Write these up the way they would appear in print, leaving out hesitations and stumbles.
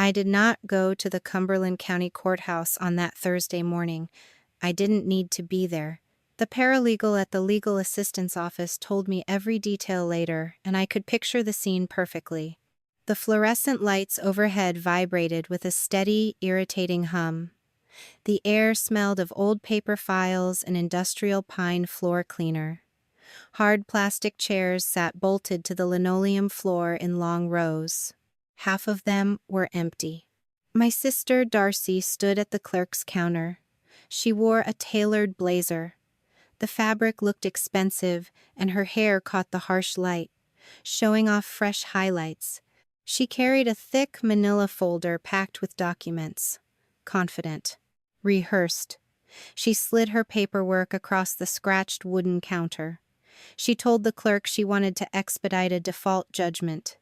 I did not go to the Cumberland County Courthouse on that Thursday morning. I didn't need to be there. The paralegal at the legal assistance office told me every detail later, and I could picture the scene perfectly. The fluorescent lights overhead vibrated with a steady, irritating hum. The air smelled of old paper files and industrial pine floor cleaner. Hard plastic chairs sat bolted to the linoleum floor in long rows. Half of them were empty. My sister, Darcy, stood at the clerk's counter. She wore a tailored blazer. The fabric looked expensive, and her hair caught the harsh light, showing off fresh highlights. She carried a thick manila folder packed with documents. Confident. Rehearsed. She slid her paperwork across the scratched wooden counter. She told the clerk she wanted to expedite a default judgment.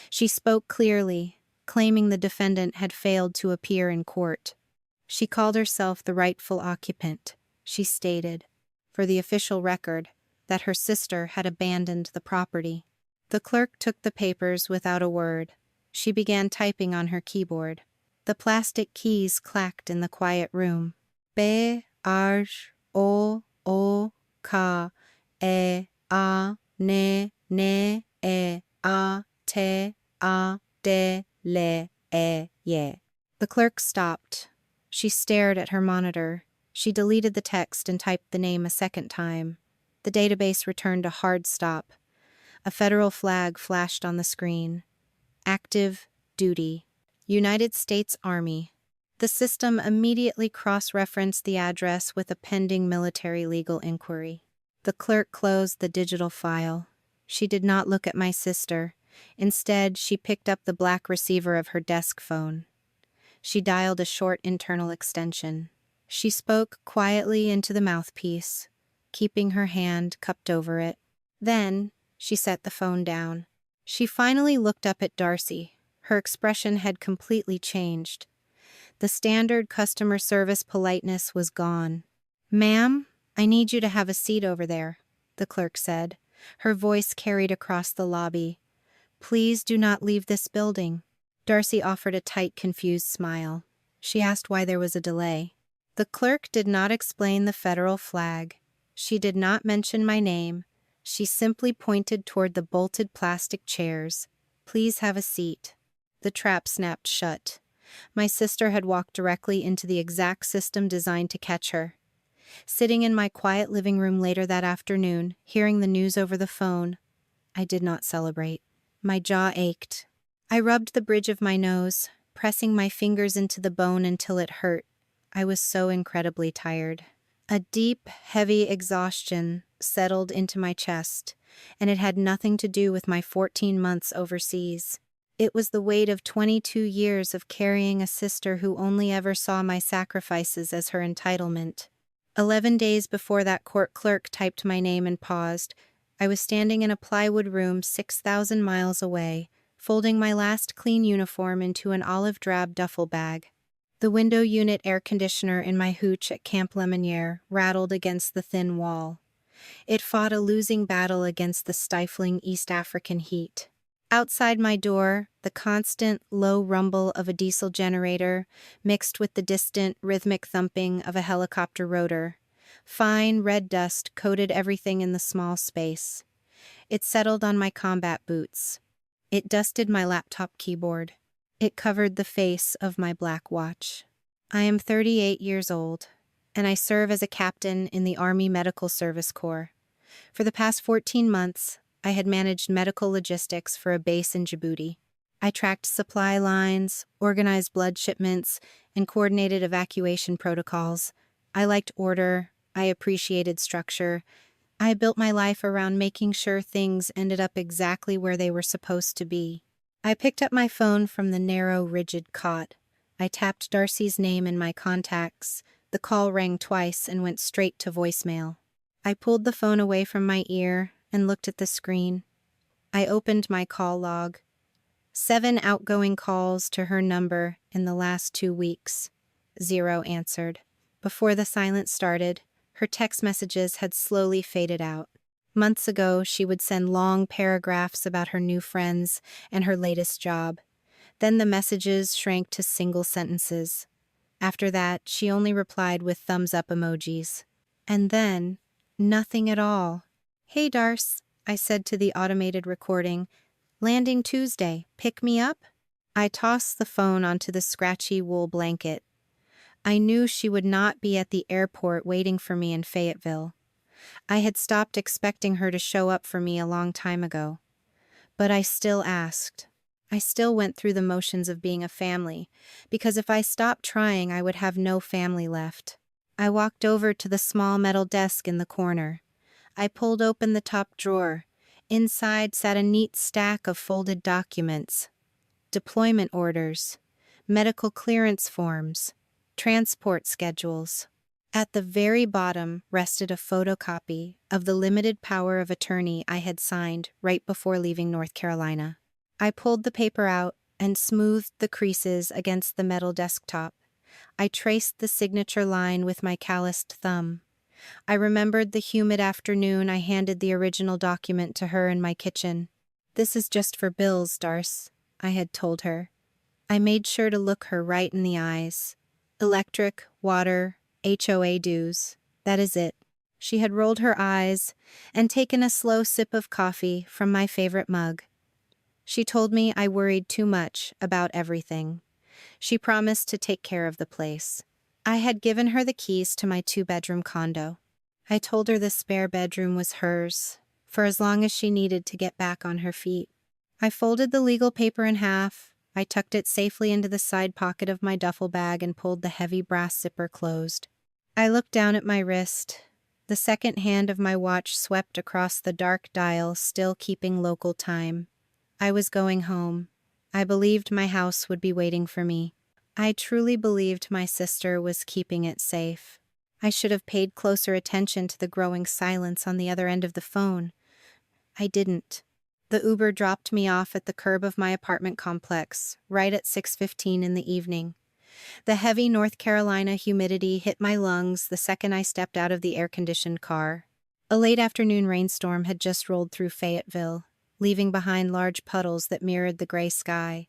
She spoke clearly, claiming the defendant had failed to appear in court. She called herself the rightful occupant. She stated, for the official record, that her sister had abandoned the property. The clerk took the papers without a word. She began typing on her keyboard. The plastic keys clacked in the quiet room. B, R, O, K, E, A, N, E, A, T, A, D, L, E, Y. The clerk stopped. She stared at her monitor. She deleted the text and typed the name a second time. The database returned a hard stop. A federal flag flashed on the screen. Active duty. United States Army. The system immediately cross-referenced the address with a pending military legal inquiry. The clerk closed the digital file. She did not look at my sister. Instead, she picked up the black receiver of her desk phone. She dialed a short internal extension. She spoke quietly into the mouthpiece, keeping her hand cupped over it. Then, she set the phone down. She finally looked up at Darcy. Her expression had completely changed. The standard customer service politeness was gone. "Ma'am, I need you to have a seat over there," the clerk said. Her voice carried across the lobby. "Please do not leave this building." Darcy offered a tight, confused smile. She asked why there was a delay. The clerk did not explain the federal flag. She did not mention my name. She simply pointed toward the bolted plastic chairs. "Please have a seat." The trap snapped shut. My sister had walked directly into the exact system designed to catch her. Sitting in my quiet living room later that afternoon, hearing the news over the phone, I did not celebrate. My jaw ached. I rubbed the bridge of my nose, pressing my fingers into the bone until it hurt. I was so incredibly tired. A deep, heavy exhaustion settled into my chest, and it had nothing to do with my 14 months overseas. It was the weight of 22 years of carrying a sister who only ever saw my sacrifices as her entitlement. 11 days before that court clerk typed my name and paused, I was standing in a plywood room 6,000 miles away, folding my last clean uniform into an olive-drab duffel bag. The window unit air conditioner in my hooch at Camp Lemonnier rattled against the thin wall. It fought a losing battle against the stifling East African heat. Outside my door, the constant, low rumble of a diesel generator mixed with the distant, rhythmic thumping of a helicopter rotor. Fine, red dust coated everything in the small space. It settled on my combat boots. It dusted my laptop keyboard. It covered the face of my black watch. I am 38 years old, and I serve as a captain in the Army Medical Service Corps. For the past 14 months, I had managed medical logistics for a base in Djibouti. I tracked supply lines, organized blood shipments, and coordinated evacuation protocols. I liked order. I appreciated structure. I built my life around making sure things ended up exactly where they were supposed to be. I picked up my phone from the narrow, rigid cot. I tapped Darcy's name in my contacts. The call rang twice and went straight to voicemail. I pulled the phone away from my ear and looked at the screen. I opened my call log. 7 outgoing calls to her number in the last 2 weeks. 0 answered. Before the silence started, her text messages had slowly faded out. Months ago, she would send long paragraphs about her new friends and her latest job. Then the messages shrank to single sentences. After that, she only replied with thumbs up emojis. And then, nothing at all. "Hey, Darce," I said to the automated recording. "Landing Tuesday. Pick me up?" I tossed the phone onto the scratchy wool blanket. I knew she would not be at the airport waiting for me in Fayetteville. I had stopped expecting her to show up for me a long time ago. But I still asked. I still went through the motions of being a family, because if I stopped trying, I would have no family left. I walked over to the small metal desk in the corner. I pulled open the top drawer. Inside sat a neat stack of folded documents. Deployment orders, medical clearance forms, transport schedules. At the very bottom rested a photocopy of the limited power of attorney I had signed right before leaving North Carolina. I pulled the paper out and smoothed the creases against the metal desktop. I traced the signature line with my calloused thumb. I remembered the humid afternoon I handed the original document to her in my kitchen. "This is just for bills, Darce," I had told her. I made sure to look her right in the eyes. "Electric, water, HOA dues. That is it." She had rolled her eyes and taken a slow sip of coffee from my favorite mug. She told me I worried too much about everything. She promised to take care of the place. I had given her the keys to my 2-bedroom condo. I told her the spare bedroom was hers, for as long as she needed to get back on her feet. I folded the legal paper in half. I tucked it safely into the side pocket of my duffel bag and pulled the heavy brass zipper closed. I looked down at my wrist. The second hand of my watch swept across the dark dial, still keeping local time. I was going home. I believed my house would be waiting for me. I truly believed my sister was keeping it safe. I should have paid closer attention to the growing silence on the other end of the phone. I didn't. The Uber dropped me off at the curb of my apartment complex, right at 6:15 in the evening. The heavy North Carolina humidity hit my lungs the second I stepped out of the air-conditioned car. A late afternoon rainstorm had just rolled through Fayetteville, leaving behind large puddles that mirrored the gray sky.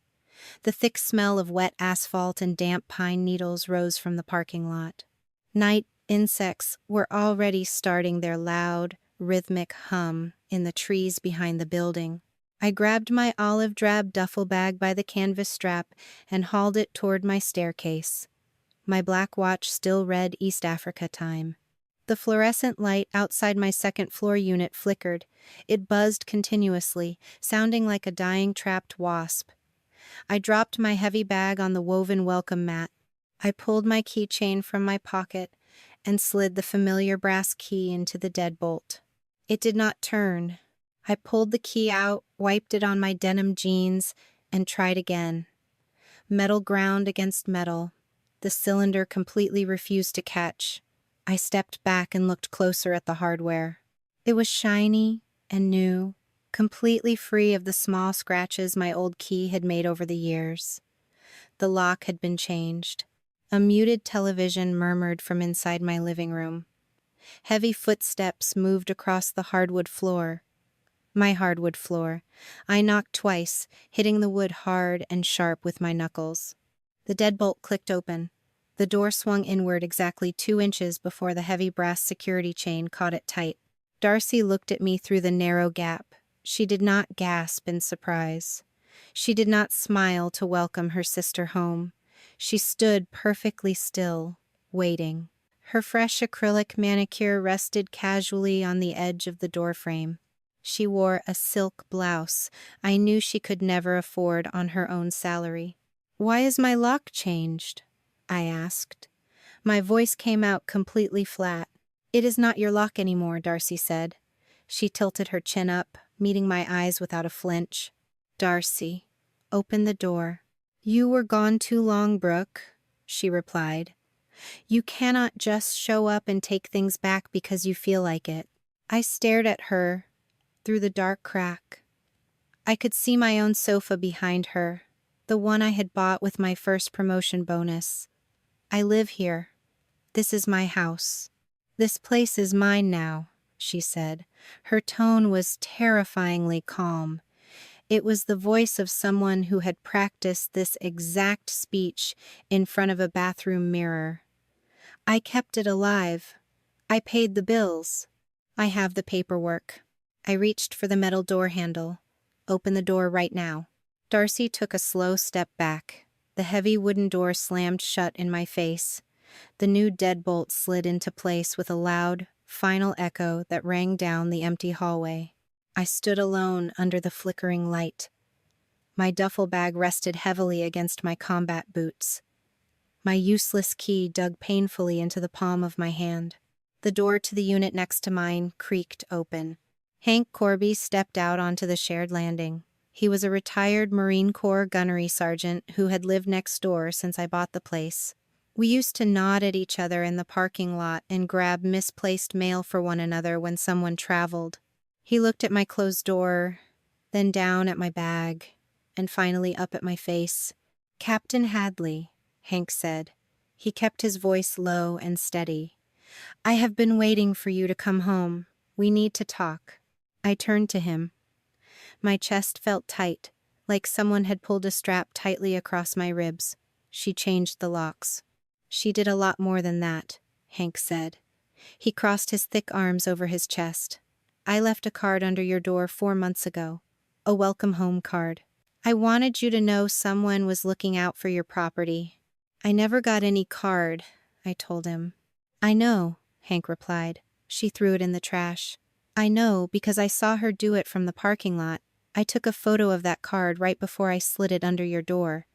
The thick smell of wet asphalt and damp pine needles rose from the parking lot. Night insects were already starting their loud, rhythmic hum in the trees behind the building. I grabbed my olive drab duffel bag by the canvas strap and hauled it toward my staircase. My black watch still read East Africa time. The fluorescent light outside my second-floor unit flickered. It buzzed continuously, sounding like a dying trapped wasp. I dropped my heavy bag on the woven welcome mat. I pulled my keychain from my pocket and slid the familiar brass key into the deadbolt. It did not turn. I pulled the key out, wiped it on my denim jeans, and tried again. Metal ground against metal. The cylinder completely refused to catch. I stepped back and looked closer at the hardware. It was shiny and new, completely free of the small scratches my old key had made over the years. The lock had been changed. A muted television murmured from inside my living room. Heavy footsteps moved across the hardwood floor. My hardwood floor. I knocked twice, hitting the wood hard and sharp with my knuckles. The deadbolt clicked open. The door swung inward exactly 2 inches before the heavy brass security chain caught it tight. Darcy looked at me through the narrow gap. She did not gasp in surprise. She did not smile to welcome her sister home. She stood perfectly still, waiting. Her fresh acrylic manicure rested casually on the edge of the doorframe. She wore a silk blouse I knew she could never afford on her own salary. "Why is my lock changed?" I asked. My voice came out completely flat. "It is not your lock anymore," Darcy said. She tilted her chin up, meeting my eyes without a flinch. "Darcy, open the door." "You were gone too long, Brooke," she replied. "You cannot just show up and take things back because you feel like it." I stared at her through the dark crack. I could see my own sofa behind her, the one I had bought with my first promotion bonus. "I live here. This is my house. This place is mine now," she said. Her tone was terrifyingly calm. It was the voice of someone who had practiced this exact speech in front of a bathroom mirror. I kept it alive. I paid the bills. I have the paperwork. I reached for the metal door handle. Open the door right now. Darcy took a slow step back. The heavy wooden door slammed shut in my face. The new deadbolt slid into place with a loud, final echo that rang down the empty hallway. I stood alone under the flickering light. My duffel bag rested heavily against my combat boots. My useless key dug painfully into the palm of my hand. The door to the unit next to mine creaked open. Hank Corby stepped out onto the shared landing. He was a retired Marine Corps gunnery sergeant who had lived next door since I bought the place. We used to nod at each other in the parking lot and grab misplaced mail for one another when someone traveled. He looked at my closed door, then down at my bag, and finally up at my face. "Captain Hadley," Hank said. He kept his voice low and steady. "I have been waiting for you to come home. We need to talk." I turned to him. My chest felt tight, like someone had pulled a strap tightly across my ribs. "She changed the locks." "She did a lot more than that," Hank said. He crossed his thick arms over his chest. "I left a card under your door 4 months ago. A welcome home card. I wanted you to know someone was looking out for your property." "I never got any card," I told him. "I know," Hank replied. "She threw it in the trash." "I know, because I saw her do it from the parking lot. I took a photo of that card right before I slid it under your door.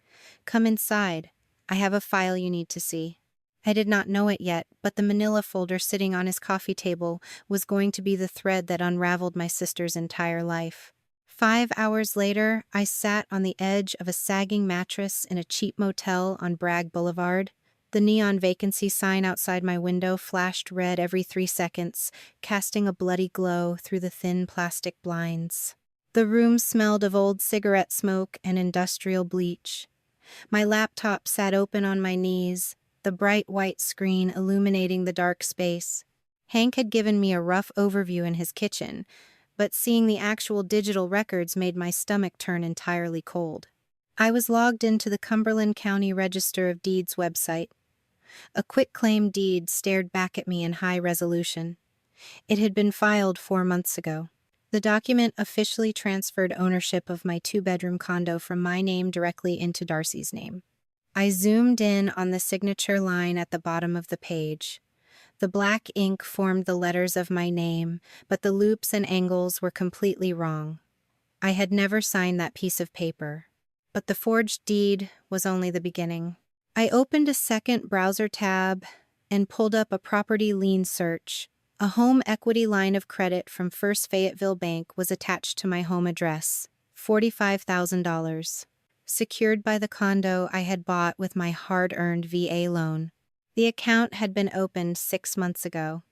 Come inside. I have a file you need to see." I did not know it yet, but the manila folder sitting on his coffee table was going to be the thread that unraveled my sister's entire life. 5 hours later, I sat on the edge of a sagging mattress in a cheap motel on Bragg Boulevard. The neon vacancy sign outside my window flashed red every 3 seconds, casting a bloody glow through the thin plastic blinds. The room smelled of old cigarette smoke and industrial bleach. My laptop sat open on my knees, the bright white screen illuminating the dark space. Hank had given me a rough overview in his kitchen, but seeing the actual digital records made my stomach turn entirely cold. I was logged into the Cumberland County Register of Deeds website. A quitclaim deed stared back at me in high resolution. It had been filed 4 months ago. The document officially transferred ownership of my 2-bedroom condo from my name directly into Darcy's name. I zoomed in on the signature line at the bottom of the page. The black ink formed the letters of my name, but the loops and angles were completely wrong. I had never signed that piece of paper. But the forged deed was only the beginning. I opened a second browser tab and pulled up a property lien search. A home equity line of credit from First Fayetteville Bank was attached to my home address, $45,000, secured by the condo I had bought with my hard-earned VA loan. The account had been opened 6 months ago.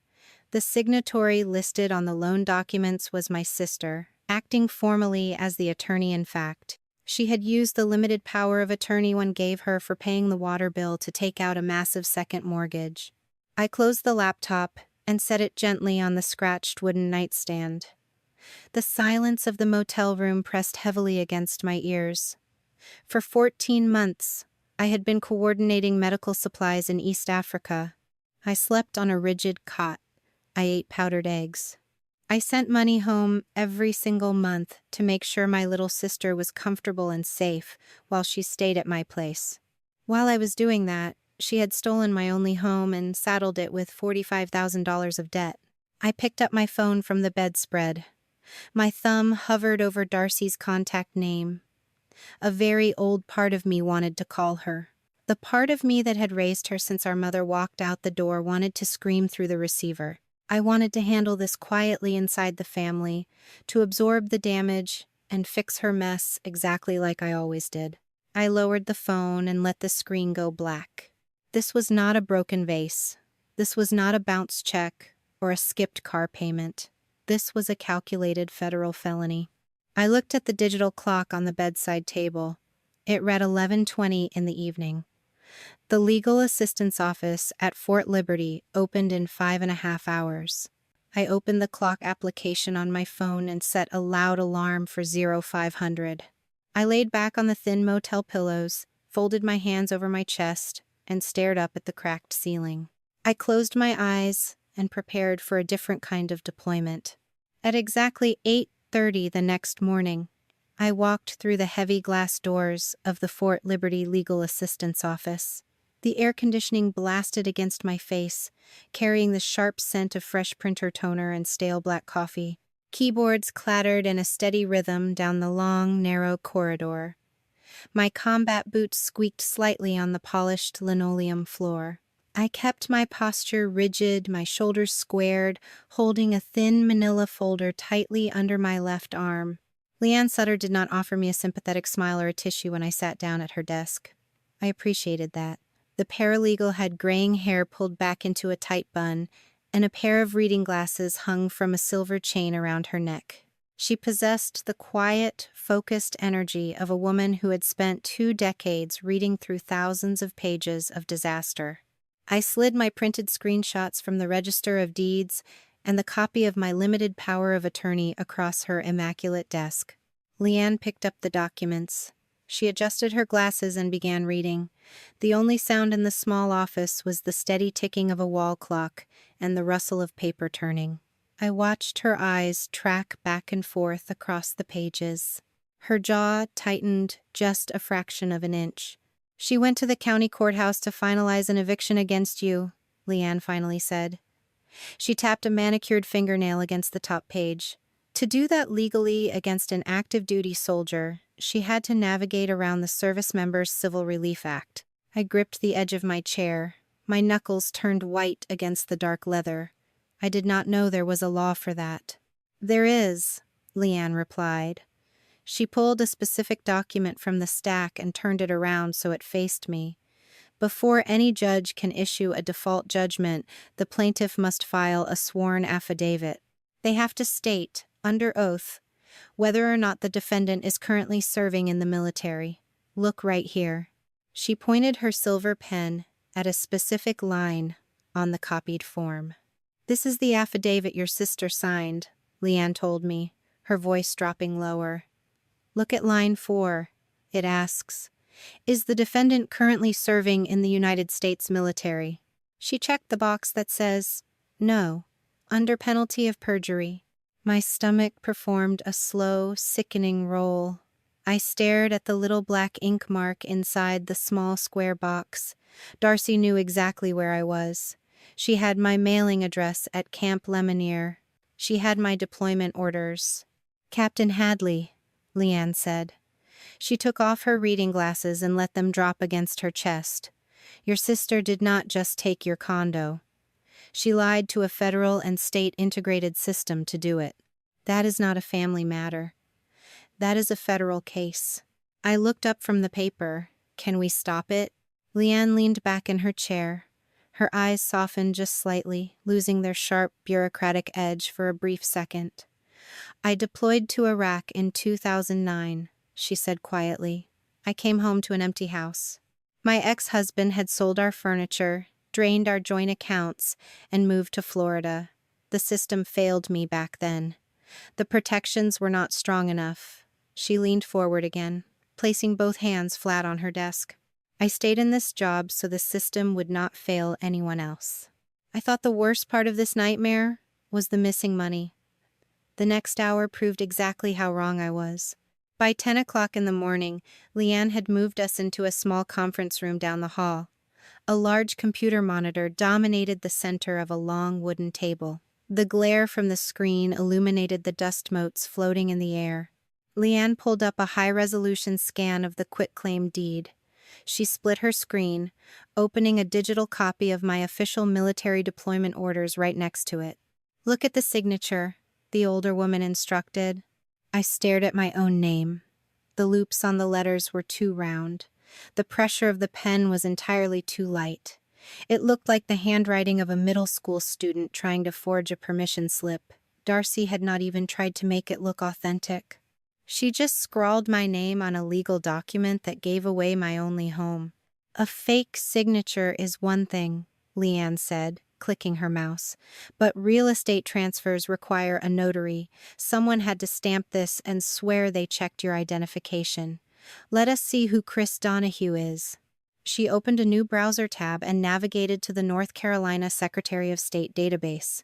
The signatory listed on the loan documents was my sister, acting formally as the attorney-in-fact. She had used the limited power of attorney one gave her for paying the water bill to take out a massive second mortgage. I closed the laptop and set it gently on the scratched wooden nightstand. The silence of the motel room pressed heavily against my ears. For 14 months, I had been coordinating medical supplies in East Africa. I slept on a rigid cot. I ate powdered eggs. I sent money home every single month to make sure my little sister was comfortable and safe while she stayed at my place. While I was doing that, she had stolen my only home and saddled it with $45,000 of debt. I picked up my phone from the bedspread. My thumb hovered over Darcy's contact name. A very old part of me wanted to call her. The part of me that had raised her since our mother walked out the door wanted to scream through the receiver. I wanted to handle this quietly inside the family, to absorb the damage and fix her mess exactly like I always did. I lowered the phone and let the screen go black. This was not a broken vase. This was not a bounce check or a skipped car payment. This was a calculated federal felony. I looked at the digital clock on the bedside table. It read 11:20 in the evening. The legal assistance office at Fort Liberty opened in 5.5 hours. I opened the clock application on my phone and set a loud alarm for 0500. I laid back on the thin motel pillows, folded my hands over my chest, and stared up at the cracked ceiling. I closed my eyes and prepared for a different kind of deployment. At exactly 8:30 the next morning, I walked through the heavy glass doors of the Fort Liberty Legal Assistance Office. The air conditioning blasted against my face, carrying the sharp scent of fresh printer toner and stale black coffee. Keyboards clattered in a steady rhythm down the long, narrow corridor. My combat boots squeaked slightly on the polished linoleum floor. I kept my posture rigid, my shoulders squared, holding a thin manila folder tightly under my left arm. Leanne Sutter did not offer me a sympathetic smile or a tissue when I sat down at her desk. I appreciated that. The paralegal had graying hair pulled back into a tight bun, and a pair of reading glasses hung from a silver chain around her neck. She possessed the quiet, focused energy of a woman who had spent 2 decades reading through thousands of pages of disaster. I slid my printed screenshots from the Register of Deeds and the copy of my limited power of attorney across her immaculate desk. Leanne picked up the documents. She adjusted her glasses and began reading. The only sound in the small office was the steady ticking of a wall clock and the rustle of paper turning. I watched her eyes track back and forth across the pages. Her jaw tightened just a fraction of an inch. "She went to the county courthouse to finalize an eviction against you," Leanne finally said. She tapped a manicured fingernail against the top page. To do that legally against an active duty soldier, she had to navigate around the Service Members Civil Relief Act. I gripped the edge of my chair. My knuckles turned white against the dark leather. I did not know there was a law for that. "There is," Leanne replied. She pulled a specific document from the stack and turned it around so it faced me. Before any judge can issue a default judgment, the plaintiff must file a sworn affidavit. They have to state, under oath, whether or not the defendant is currently serving in the military. Look right here. She pointed her silver pen at a specific line on the copied form. "This is the affidavit your sister signed," Leanne told me, her voice dropping lower. "Look at line 4. It asks, is the defendant currently serving in the United States military?" She checked the box that says, "No," under penalty of perjury. My stomach performed a slow, sickening roll. I stared at the little black ink mark inside the small square box. Darcy knew exactly where I was. She had my mailing address at Camp Lemonnier. She had my deployment orders. "Captain Hadley," Leanne said. She took off her reading glasses and let them drop against her chest. "Your sister did not just take your condo. She lied to a federal and state integrated system to do it. That is not a family matter. That is a federal case." I looked up from the paper. "Can we stop it?" Leanne leaned back in her chair. Her eyes softened just slightly, losing their sharp, bureaucratic edge for a brief second. "I deployed to Iraq in 2009, she said quietly. "I came home to an empty house. My ex-husband had sold our furniture, drained our joint accounts, and moved to Florida. The system failed me back then. The protections were not strong enough." She leaned forward again, placing both hands flat on her desk. "I stayed in this job so the system would not fail anyone else. I thought the worst part of this nightmare was the missing money. The next hour proved exactly how wrong I was." By 10 o'clock in the morning, Leanne had moved us into a small conference room down the hall. A large computer monitor dominated the center of a long wooden table. The glare from the screen illuminated the dust motes floating in the air. Leanne pulled up a high-resolution scan of the quitclaim deed. She split her screen, opening a digital copy of my official military deployment orders right next to it. "Look at the signature," the older woman instructed. I stared at my own name. The loops on the letters were too round. The pressure of the pen was entirely too light. It looked like the handwriting of a middle school student trying to forge a permission slip. Darcy had not even tried to make it look authentic. She just scrawled my name on a legal document that gave away my only home. "A fake signature is one thing," Leanne said, clicking her mouse. But real estate transfers require a notary. Someone had to stamp this and swear they checked your identification. Let us see who Chris Donahue is. She opened a new browser tab and navigated to the North Carolina Secretary of State database.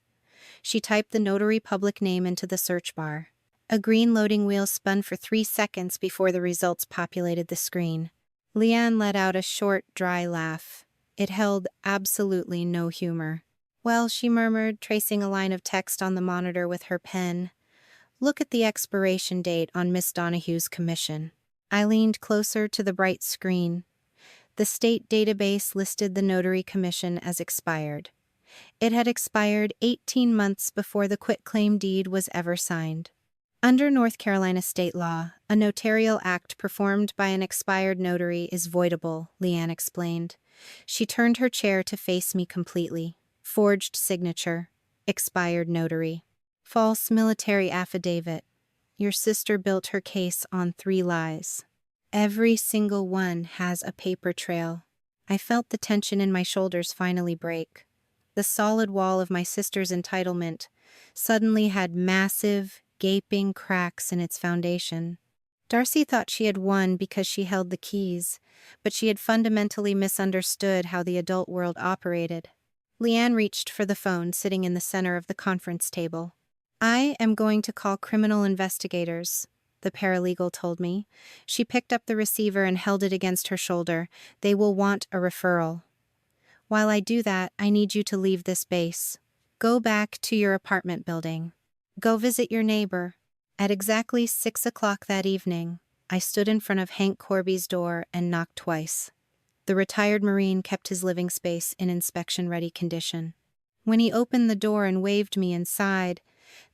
She typed the notary public name into the search bar. A green loading wheel spun for 3 seconds before the results populated the screen. Leanne let out a short, dry laugh. It held absolutely no humor. Well, she murmured, tracing a line of text on the monitor with her pen. Look at the expiration date on Miss Donahue's commission. I leaned closer to the bright screen. The state database listed the notary commission as expired. It had expired 18 months before the quitclaim deed was ever signed. Under North Carolina state law, a notarial act performed by an expired notary is voidable, Leanne explained. She turned her chair to face me completely. Forged signature. Expired notary. False military affidavit. Your sister built her case on 3 lies. Every single one has a paper trail. I felt the tension in my shoulders finally break. The solid wall of my sister's entitlement suddenly had massive, gaping cracks in its foundation. Darcy thought she had won because she held the keys, but she had fundamentally misunderstood how the adult world operated. Leanne reached for the phone sitting in the center of the conference table. I am going to call criminal investigators, the paralegal told me. She picked up the receiver and held it against her shoulder. They will want a referral. While I do that, I need you to leave this base. Go back to your apartment building. Go visit your neighbor. At exactly 6 o'clock that evening, I stood in front of Hank Corby's door and knocked twice. The retired Marine kept his living space in inspection-ready condition. When he opened the door and waved me inside,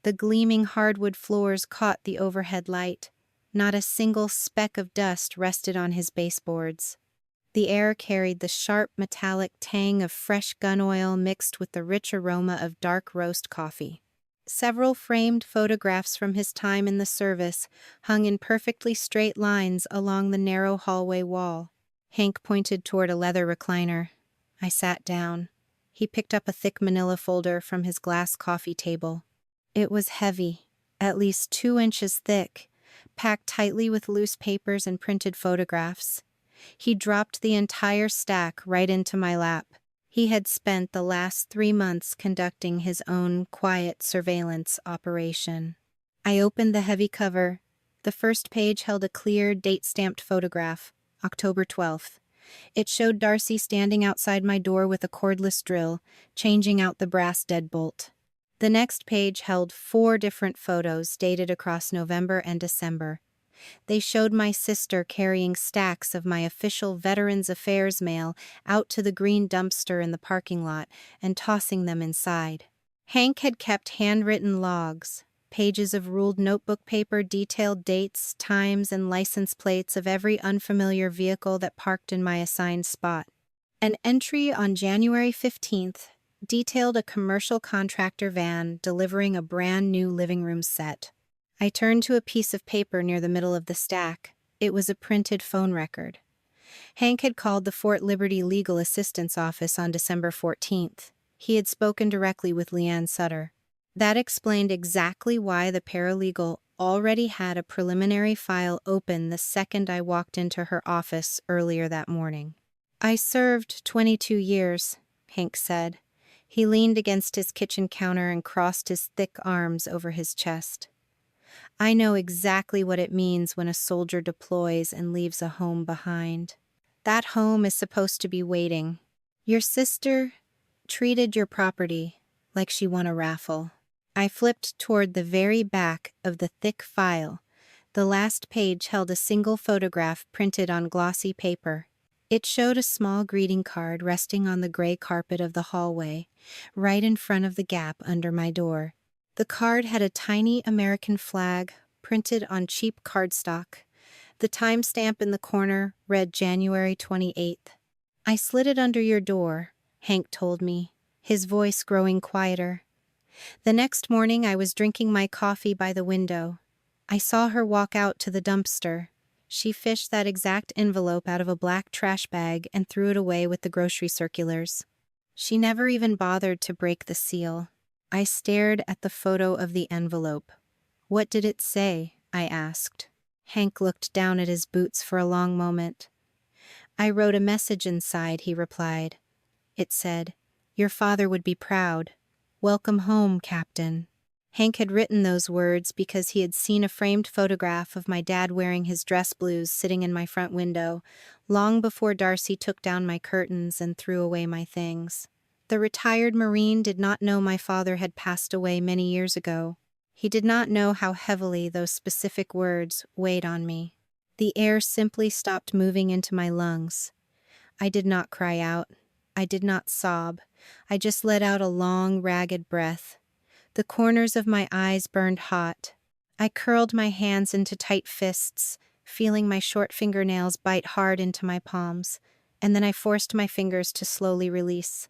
the gleaming hardwood floors caught the overhead light. Not a single speck of dust rested on his baseboards. The air carried the sharp metallic tang of fresh gun oil mixed with the rich aroma of dark roast coffee. Several framed photographs from his time in the service hung in perfectly straight lines along the narrow hallway wall. Hank pointed toward a leather recliner. I sat down. He picked up a thick manila folder from his glass coffee table. It was heavy, at least 2 inches thick, packed tightly with loose papers and printed photographs. He dropped the entire stack right into my lap. He had spent the last 3 months conducting his own quiet surveillance operation. I opened the heavy cover. The first page held a clear, date-stamped photograph, October 12th. It showed Darcy standing outside my door with a cordless drill, changing out the brass deadbolt. The next page held 4 different photos dated across November and December. They showed my sister carrying stacks of my official Veterans Affairs mail out to the green dumpster in the parking lot and tossing them inside. Hank had kept handwritten logs. Pages of ruled notebook paper detailed dates, times, and license plates of every unfamiliar vehicle that parked in my assigned spot. An entry on January 15th detailed a commercial contractor van delivering a brand new living room set. I turned to a piece of paper near the middle of the stack. It was a printed phone record. Hank had called the Fort Liberty Legal Assistance Office on December 14th. He had spoken directly with Leanne Sutter. That explained exactly why the paralegal already had a preliminary file open the second I walked into her office earlier that morning. I served 22 years, Hank said. He leaned against his kitchen counter and crossed his thick arms over his chest. I know exactly what it means when a soldier deploys and leaves a home behind. That home is supposed to be waiting. Your sister treated your property like she won a raffle. I flipped toward the very back of the thick file. The last page held a single photograph printed on glossy paper. It showed a small greeting card resting on the gray carpet of the hallway, right in front of the gap under my door. The card had a tiny American flag printed on cheap cardstock. The timestamp in the corner read January 28th. I slid it under your door, Hank told me, his voice growing quieter. The next morning I was drinking my coffee by the window. I saw her walk out to the dumpster. She fished that exact envelope out of a black trash bag and threw it away with the grocery circulars. She never even bothered to break the seal. I stared at the photo of the envelope. "What did it say?" I asked. Hank looked down at his boots for a long moment. "I wrote a message inside," he replied. It said, "Your father would be proud. Welcome home, Captain." Hank had written those words because he had seen a framed photograph of my dad wearing his dress blues sitting in my front window, long before Darcy took down my curtains and threw away my things. The retired Marine did not know my father had passed away many years ago. He did not know how heavily those specific words weighed on me. The air simply stopped moving into my lungs. I did not cry out. I did not sob. I just let out a long, ragged breath. The corners of my eyes burned hot. I curled my hands into tight fists, feeling my short fingernails bite hard into my palms, and then I forced my fingers to slowly release.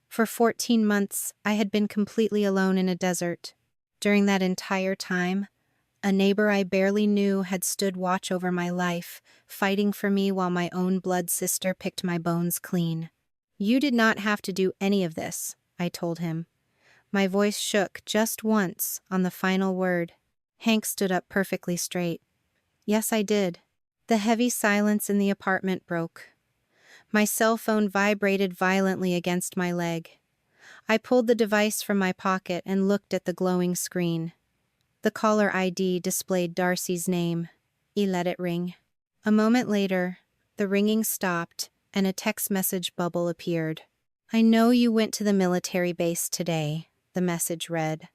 For 14 months, I had been completely alone in a desert. During that entire time, a neighbor I barely knew had stood watch over my life, fighting for me while my own blood sister picked my bones clean. "You did not have to do any of this," I told him. My voice shook just once on the final word. Hank stood up perfectly straight. "Yes, I did." The heavy silence in the apartment broke. My cell phone vibrated violently against my leg. I pulled the device from my pocket and looked at the glowing screen. The caller ID displayed Darcy's name. He let it ring. A moment later, the ringing stopped and a text message bubble appeared. "I know you went to the military base today," the message read.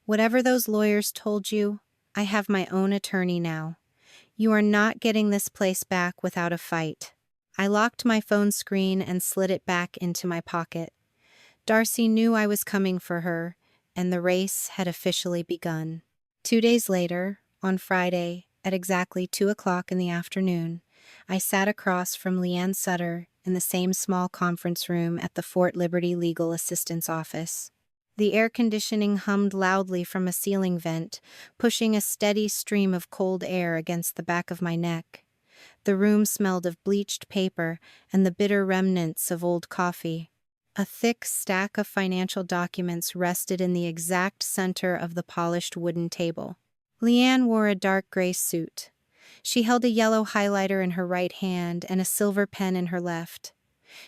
"Whatever those lawyers told you, I have my own attorney now. You are not getting this place back without a fight." I locked my phone screen and slid it back into my pocket. Darcy knew I was coming for her, and the race had officially begun. 2 days later, on Friday, at exactly 2 o'clock in the afternoon, I sat across from Leanne Sutter in the same small conference room at the Fort Liberty Legal Assistance Office. The air conditioning hummed loudly from a ceiling vent, pushing a steady stream of cold air against the back of my neck. The room smelled of bleached paper and the bitter remnants of old coffee. A thick stack of financial documents rested in the exact center of the polished wooden table. Leanne wore a dark gray suit. She held a yellow highlighter in her right hand and a silver pen in her left.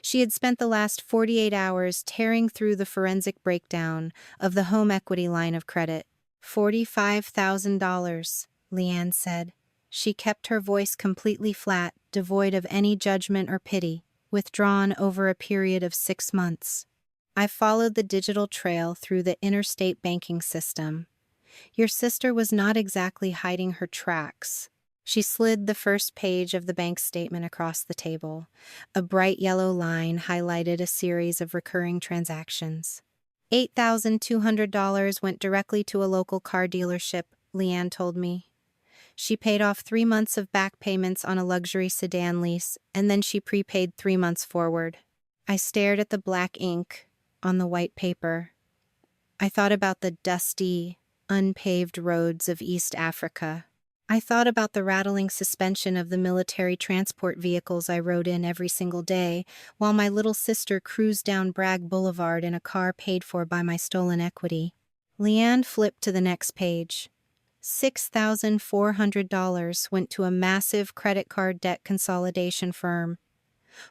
She had spent the last 48 hours tearing through the forensic breakdown of the home equity line of credit. $45,000, Leanne said. She kept her voice completely flat, devoid of any judgment or pity, withdrawn over a period of 6 months. I followed the digital trail through the interstate banking system. Your sister was not exactly hiding her tracks. She slid the first page of the bank statement across the table. A bright yellow line highlighted a series of recurring transactions. $8,200 went directly to a local car dealership, Leanne told me. She paid off 3 months of back payments on a luxury sedan lease, and then she prepaid 3 months forward. I stared at the black ink on the white paper. I thought about the dusty, unpaved roads of East Africa. I thought about the rattling suspension of the military transport vehicles I rode in every single day, while my little sister cruised down Bragg Boulevard in a car paid for by my stolen equity. Leanne flipped to the next page. $6,400 went to a massive credit card debt consolidation firm.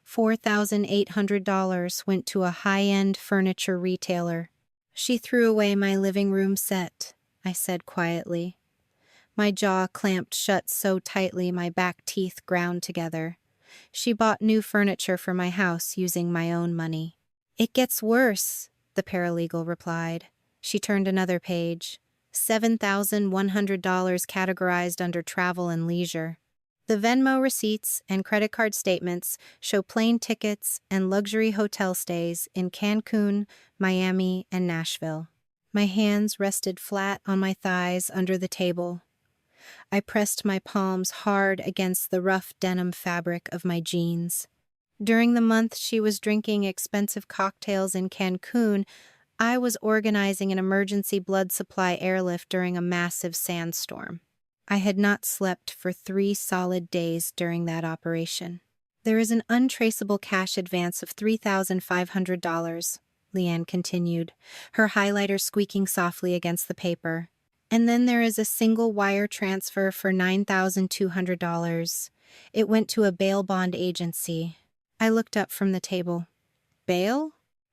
$4,800 went to a high-end furniture retailer. She threw away my living room set, I said quietly. My jaw clamped shut so tightly my back teeth ground together. She bought new furniture for my house using my own money. "It gets worse," the paralegal replied. She turned another page. $7,100 categorized under travel and leisure. The Venmo receipts and credit card statements show plane tickets and luxury hotel stays in Cancun, Miami, and Nashville. My hands rested flat on my thighs under the table. I pressed my palms hard against the rough denim fabric of my jeans. During the month she was drinking expensive cocktails in Cancun, I was organizing an emergency blood supply airlift during a massive sandstorm. I had not slept for 3 solid days during that operation. There is an untraceable cash advance of $3,500, Leanne continued, her highlighter squeaking softly against the paper. And then there is a single wire transfer for $9,200. It went to a bail bond agency. I looked up from the table. Bail?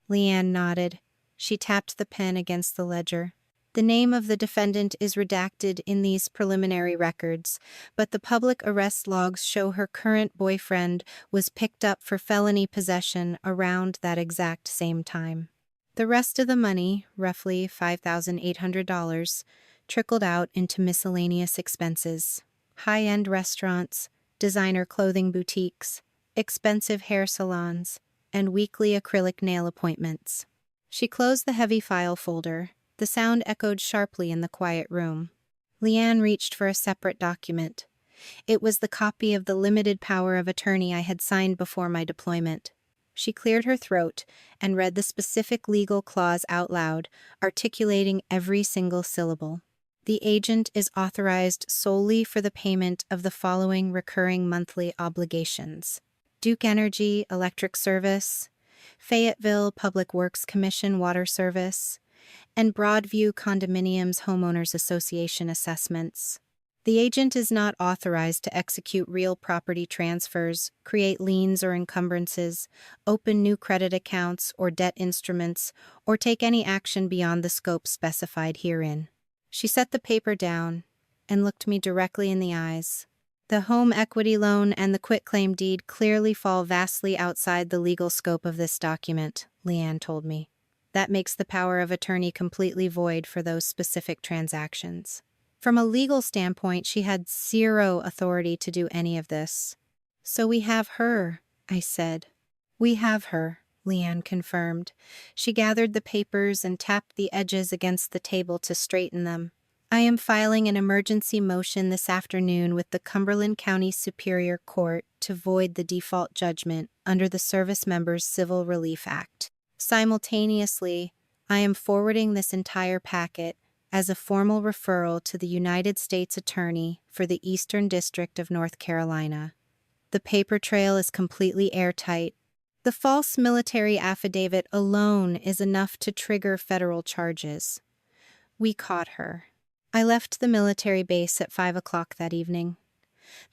Leanne nodded. She tapped the pen against the ledger. The name of the defendant is redacted in these preliminary records, but the public arrest logs show her current boyfriend was picked up for felony possession around that exact same time. The rest of the money, roughly $5,800, trickled out into miscellaneous expenses. High-end restaurants, designer clothing boutiques, expensive hair salons, and weekly acrylic nail appointments. She closed the heavy file folder. The sound echoed sharply in the quiet room. Leanne reached for a separate document. It was the copy of the limited power of attorney I had signed before my deployment. She cleared her throat and read the specific legal clause out loud, articulating every single syllable. The agent is authorized solely for the payment of the following recurring monthly obligations: Duke Energy Electric Service, Fayetteville Public Works Commission Water Service, and Broadview Condominiums Homeowners Association assessments. The agent is not authorized to execute real property transfers, create liens or encumbrances, open new credit accounts or debt instruments, or take any action beyond the scope specified herein. She set the paper down and looked me directly in the eyes. The home equity loan and the quitclaim deed clearly fall vastly outside the legal scope of this document, Leanne told me. That makes the power of attorney completely void for those specific transactions. From a legal standpoint, she had zero authority to do any of this. So we have her, I said. We have her, Leanne confirmed. She gathered the papers and tapped the edges against the table to straighten them. I am filing an emergency motion this afternoon with the Cumberland County Superior Court to void the default judgment under the Service Members Civil Relief Act. Simultaneously, I am forwarding this entire packet as a formal referral to the United States Attorney for the Eastern District of North Carolina. The paper trail is completely airtight. The false military affidavit alone is enough to trigger federal charges. We caught her. I left the military base at 5 o'clock that evening.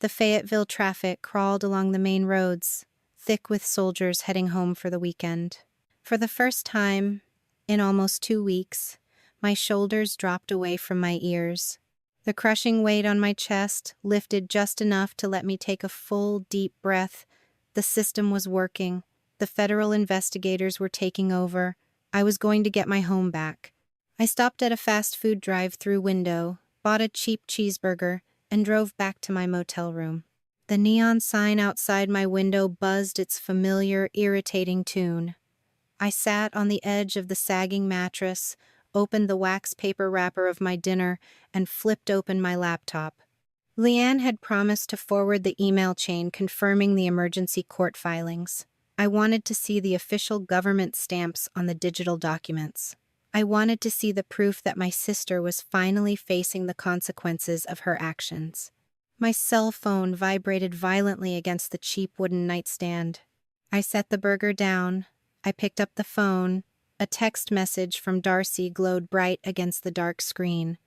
The Fayetteville traffic crawled along the main roads, thick with soldiers heading home for the weekend. For the first time in almost 2 weeks, my shoulders dropped away from my ears. The crushing weight on my chest lifted just enough to let me take a full, deep breath. The system was working. The federal investigators were taking over. I was going to get my home back. I stopped at a fast food drive-through window, bought a cheap cheeseburger, and drove back to my motel room. The neon sign outside my window buzzed its familiar, irritating tune. I sat on the edge of the sagging mattress, opened the wax paper wrapper of my dinner, and flipped open my laptop. Leanne had promised to forward the email chain confirming the emergency court filings. I wanted to see the official government stamps on the digital documents. I wanted to see the proof that my sister was finally facing the consequences of her actions. My cell phone vibrated violently against the cheap wooden nightstand. I set the burger down. I picked up the phone. A text message from Darcy glowed bright against the dark screen.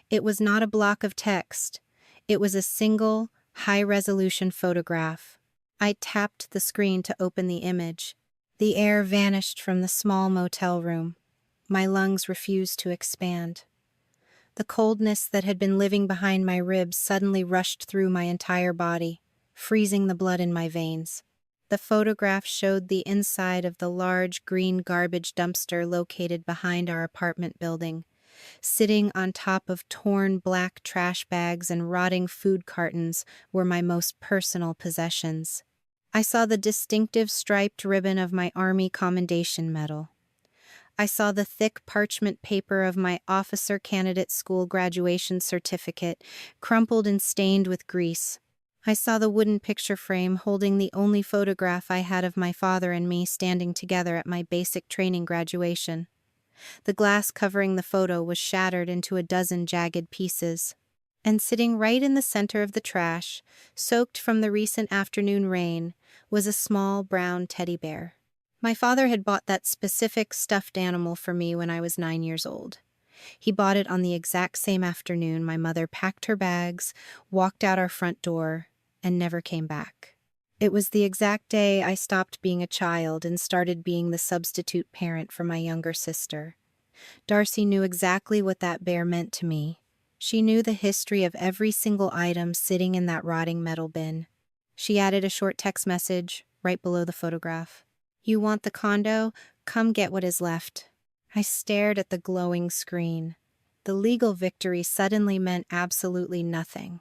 It was not a block of text. It was a single, high-resolution photograph. I tapped the screen to open the image. The air vanished from the small motel room. My lungs refused to expand. The coldness that had been living behind my ribs suddenly rushed through my entire body, freezing the blood in my veins. The photograph showed the inside of the large green garbage dumpster located behind our apartment building. Sitting on top of torn black trash bags and rotting food cartons were my most personal possessions. I saw the distinctive striped ribbon of my Army Commendation Medal. I saw the thick parchment paper of my officer candidate school graduation certificate, crumpled and stained with grease. I saw the wooden picture frame holding the only photograph I had of my father and me standing together at my basic training graduation. The glass covering the photo was shattered into a dozen jagged pieces. And sitting right in the center of the trash, soaked from the recent afternoon rain, was a small brown teddy bear. My father had bought that specific stuffed animal for me when I was 9 years old. He bought it on the exact same afternoon my mother packed her bags, walked out our front door, and never came back. It was the exact day I stopped being a child and started being the substitute parent for my younger sister. Darcy knew exactly what that bear meant to me. She knew the history of every single item sitting in that rotting metal bin. She added a short text message right below the photograph. "You want the condo? Come get what is left." I stared at the glowing screen. The legal victory suddenly meant absolutely nothing.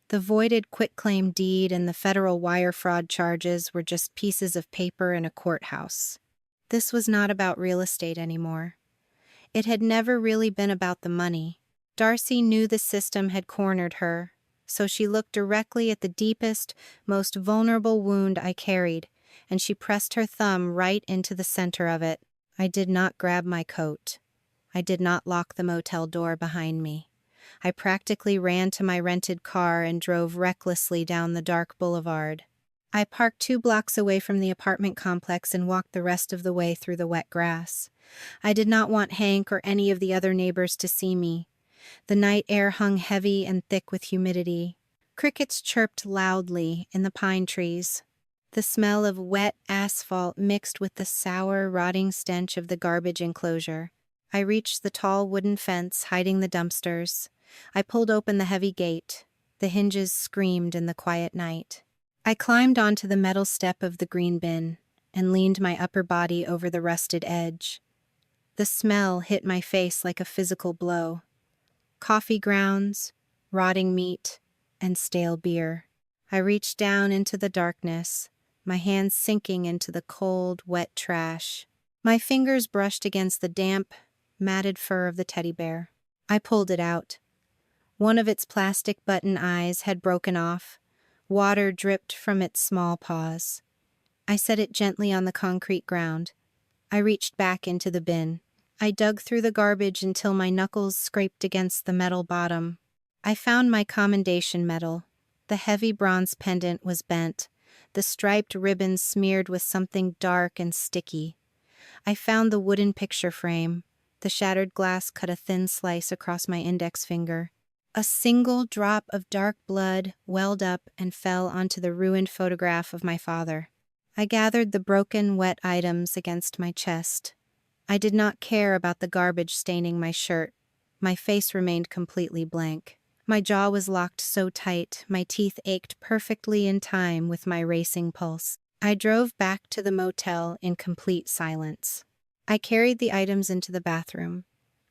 The voided quitclaim deed and the federal wire fraud charges were just pieces of paper in a courthouse. This was not about real estate anymore. It had never really been about the money. Darcy knew the system had cornered her, so she looked directly at the deepest, most vulnerable wound I carried, and she pressed her thumb right into the center of it. I did not grab my coat. I did not lock the motel door behind me. I practically ran to my rented car and drove recklessly down the dark boulevard. I parked 2 blocks away from the apartment complex and walked the rest of the way through the wet grass. I did not want Hank or any of the other neighbors to see me. The night air hung heavy and thick with humidity. Crickets chirped loudly in the pine trees. The smell of wet asphalt mixed with the sour, rotting stench of the garbage enclosure. I reached the tall wooden fence hiding the dumpsters. I pulled open the heavy gate. The hinges screamed in the quiet night. I climbed onto the metal step of the green bin and leaned my upper body over the rusted edge. The smell hit my face like a physical blow. Coffee grounds, rotting meat, and stale beer. I reached down into the darkness, my hands sinking into the cold, wet trash. My fingers brushed against the damp, matted fur of the teddy bear. I pulled it out. One of its plastic button eyes had broken off. Water dripped from its small paws. I set it gently on the concrete ground. I reached back into the bin. I dug through the garbage until my knuckles scraped against the metal bottom. I found my commendation medal. The heavy bronze pendant was bent, the striped ribbon smeared with something dark and sticky. I found the wooden picture frame. The shattered glass cut a thin slice across my index finger. A single drop of dark blood welled up and fell onto the ruined photograph of my father. I gathered the broken, wet items against my chest. I did not care about the garbage staining my shirt. My face remained completely blank. My jaw was locked so tight, my teeth ached perfectly in time with my racing pulse. I drove back to the motel in complete silence. I carried the items into the bathroom.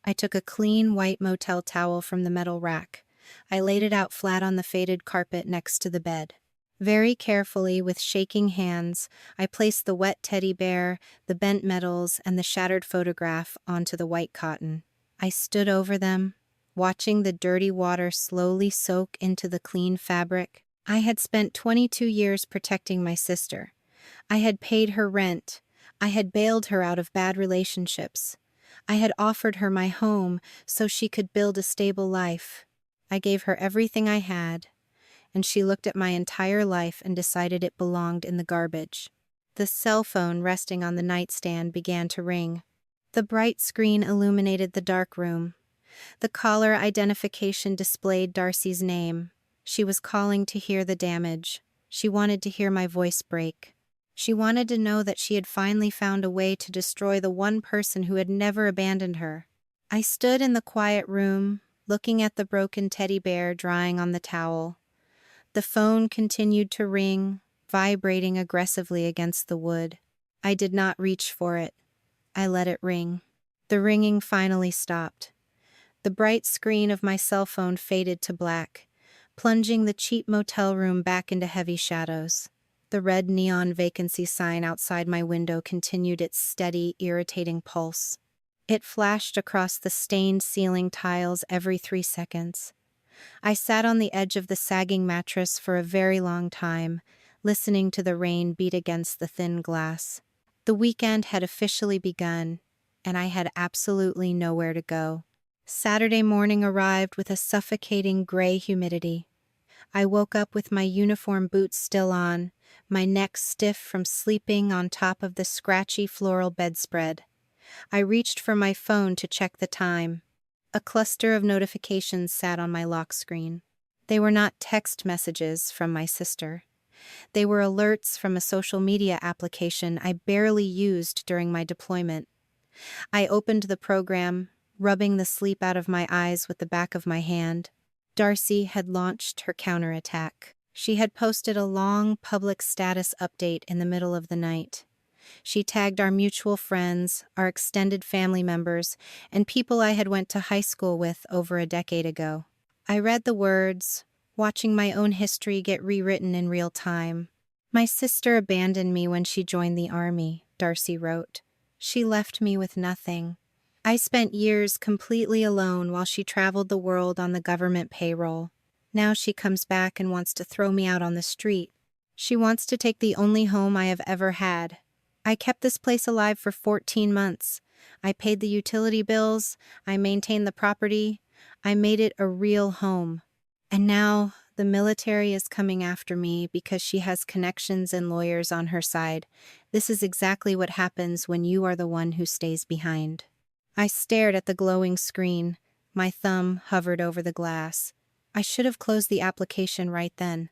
I took a clean white motel towel from the metal rack. I laid it out flat on the faded carpet next to the bed. Very carefully, with shaking hands, I placed the wet teddy bear, the bent metals, and the shattered photograph onto the white cotton. I stood over them, watching the dirty water slowly soak into the clean fabric. I had spent 22 years protecting my sister. I had paid her rent. I had bailed her out of bad relationships. I had offered her my home so she could build a stable life. I gave her everything I had, and she looked at my entire life and decided it belonged in the garbage. The cell phone resting on the nightstand began to ring. The bright screen illuminated the dark room. The caller identification displayed Darcy's name. She was calling to hear the damage. She wanted to hear my voice break. She wanted to know that she had finally found a way to destroy the one person who had never abandoned her. I stood in the quiet room, looking at the broken teddy bear drying on the towel. The phone continued to ring, vibrating aggressively against the wood. I did not reach for it. I let it ring. The ringing finally stopped. The bright screen of my cell phone faded to black, plunging the cheap motel room back into heavy shadows. The red neon vacancy sign outside my window continued its steady, irritating pulse. It flashed across the stained ceiling tiles every 3 seconds. I sat on the edge of the sagging mattress for a very long time, listening to the rain beat against the thin glass. The weekend had officially begun, and I had absolutely nowhere to go. Saturday morning arrived with a suffocating gray humidity. I woke up with my uniform boots still on, my neck stiff from sleeping on top of the scratchy floral bedspread. I reached for my phone to check the time. A cluster of notifications sat on my lock screen. They were not text messages from my sister. They were alerts from a social media application I barely used during my deployment. I opened the program, rubbing the sleep out of my eyes with the back of my hand. Darcy had launched her counterattack. She had posted a long public status update in the middle of the night. She tagged our mutual friends, our extended family members, and people I had went to high school with over a decade ago. I read the words, watching my own history get rewritten in real time. My sister abandoned me when she joined the army, Darcy wrote. She left me with nothing. I spent years completely alone while she traveled the world on the government payroll. Now she comes back and wants to throw me out on the street. She wants to take the only home I have ever had. I kept this place alive for 14 months. I paid the utility bills. I maintained the property. I made it a real home. And now the military is coming after me because she has connections and lawyers on her side. This is exactly what happens when you are the one who stays behind. I stared at the glowing screen. My thumb hovered over the glass. I should have closed the application right then.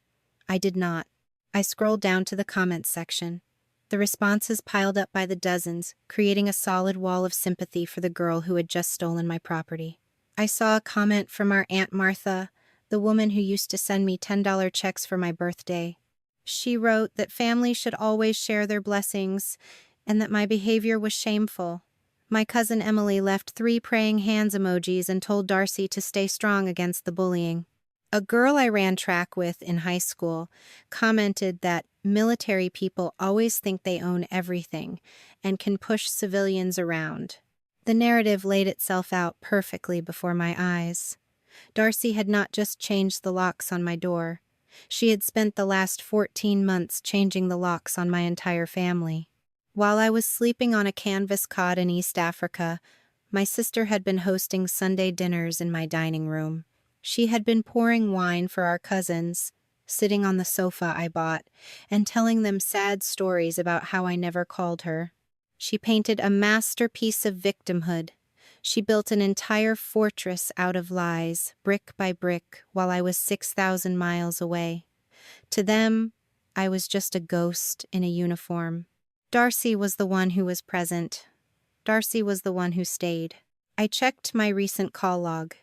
I did not. I scrolled down to the comments section. The responses piled up by the dozens, creating a solid wall of sympathy for the girl who had just stolen my property. I saw a comment from our Aunt Martha, the woman who used to send me $10 checks for my birthday. She wrote that families should always share their blessings and that my behavior was shameful. My cousin Emily left 3 praying hands emojis and told Darcy to stay strong against the bullying. A girl I ran track with in high school commented that military people always think they own everything and can push civilians around. The narrative laid itself out perfectly before my eyes. Darcy had not just changed the locks on my door. She had spent the last 14 months changing the locks on my entire family. While I was sleeping on a canvas cot in East Africa, my sister had been hosting Sunday dinners in my dining room. She had been pouring wine for our cousins, sitting on the sofa I bought, and telling them sad stories about how I never called her. She painted a masterpiece of victimhood. She built an entire fortress out of lies, brick by brick, while I was 6,000 miles away. To them, I was just a ghost in a uniform. Darcy was the one who was present. Darcy was the one who stayed. I checked my recent call log.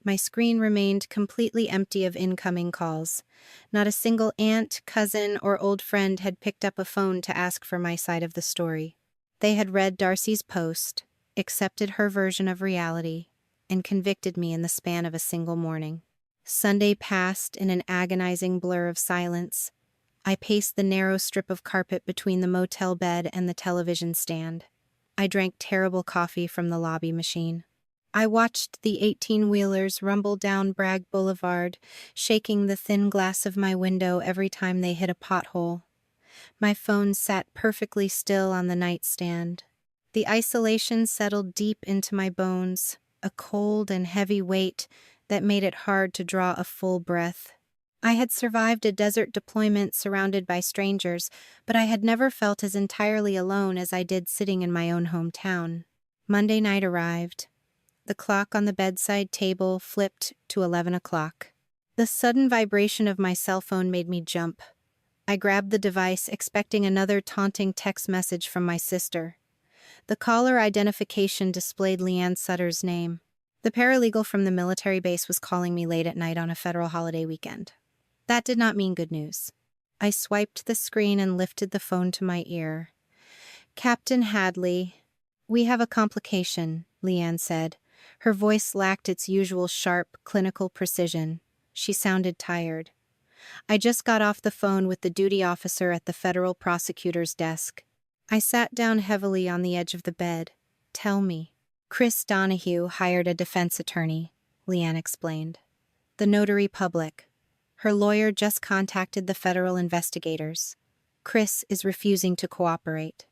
My screen remained completely empty of incoming calls. Not a single aunt, cousin, or old friend had picked up a phone to ask for my side of the story. They had read Darcy's post, accepted her version of reality, and convicted me in the span of a single morning. Sunday passed in an agonizing blur of silence. I paced the narrow strip of carpet between the motel bed and the television stand. I drank terrible coffee from the lobby machine. I watched the 18-wheelers rumble down Bragg Boulevard, shaking the thin glass of my window every time they hit a pothole. My phone sat perfectly still on the nightstand. The isolation settled deep into my bones, a cold and heavy weight that made it hard to draw a full breath. I had survived a desert deployment surrounded by strangers, but I had never felt as entirely alone as I did sitting in my own hometown. Monday night arrived. The clock on the bedside table flipped to 11 o'clock. The sudden vibration of my cell phone made me jump. I grabbed the device, expecting another taunting text message from my sister. The caller identification displayed Leanne Sutter's name. The paralegal from the military base was calling me late at night on a federal holiday weekend. That did not mean good news. I swiped the screen and lifted the phone to my ear. "Captain Hadley, we have a complication," Leanne said. Her voice lacked its usual sharp, clinical precision. She sounded tired. I just got off the phone with the duty officer at the federal prosecutor's desk. I sat down heavily on the edge of the bed. "Tell me." "Chris Donahue hired a defense attorney," Leanne explained. "The notary public. Her lawyer just contacted the federal investigators. Chris is refusing to cooperate."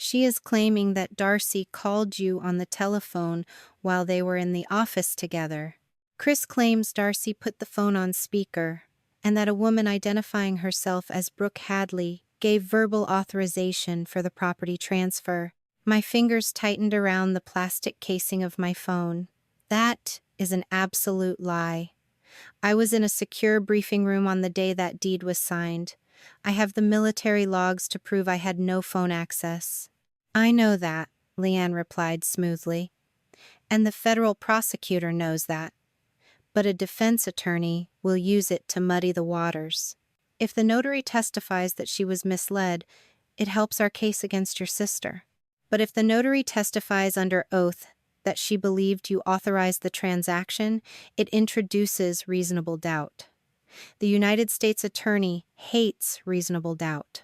She is claiming that Darcy called you on the telephone while they were in the office together. Chris claims Darcy put the phone on speaker, and that a woman identifying herself as Brooke Hadley gave verbal authorization for the property transfer. My fingers tightened around the plastic casing of my phone. That is an absolute lie. I was in a secure briefing room on the day that deed was signed. I have the military logs to prove I had no phone access. I know that, Leanne replied smoothly. And the federal prosecutor knows that. But a defense attorney will use it to muddy the waters. If the notary testifies that she was misled, it helps our case against your sister. But if the notary testifies under oath that she believed you authorized the transaction, it introduces reasonable doubt. The United States Attorney hates reasonable doubt.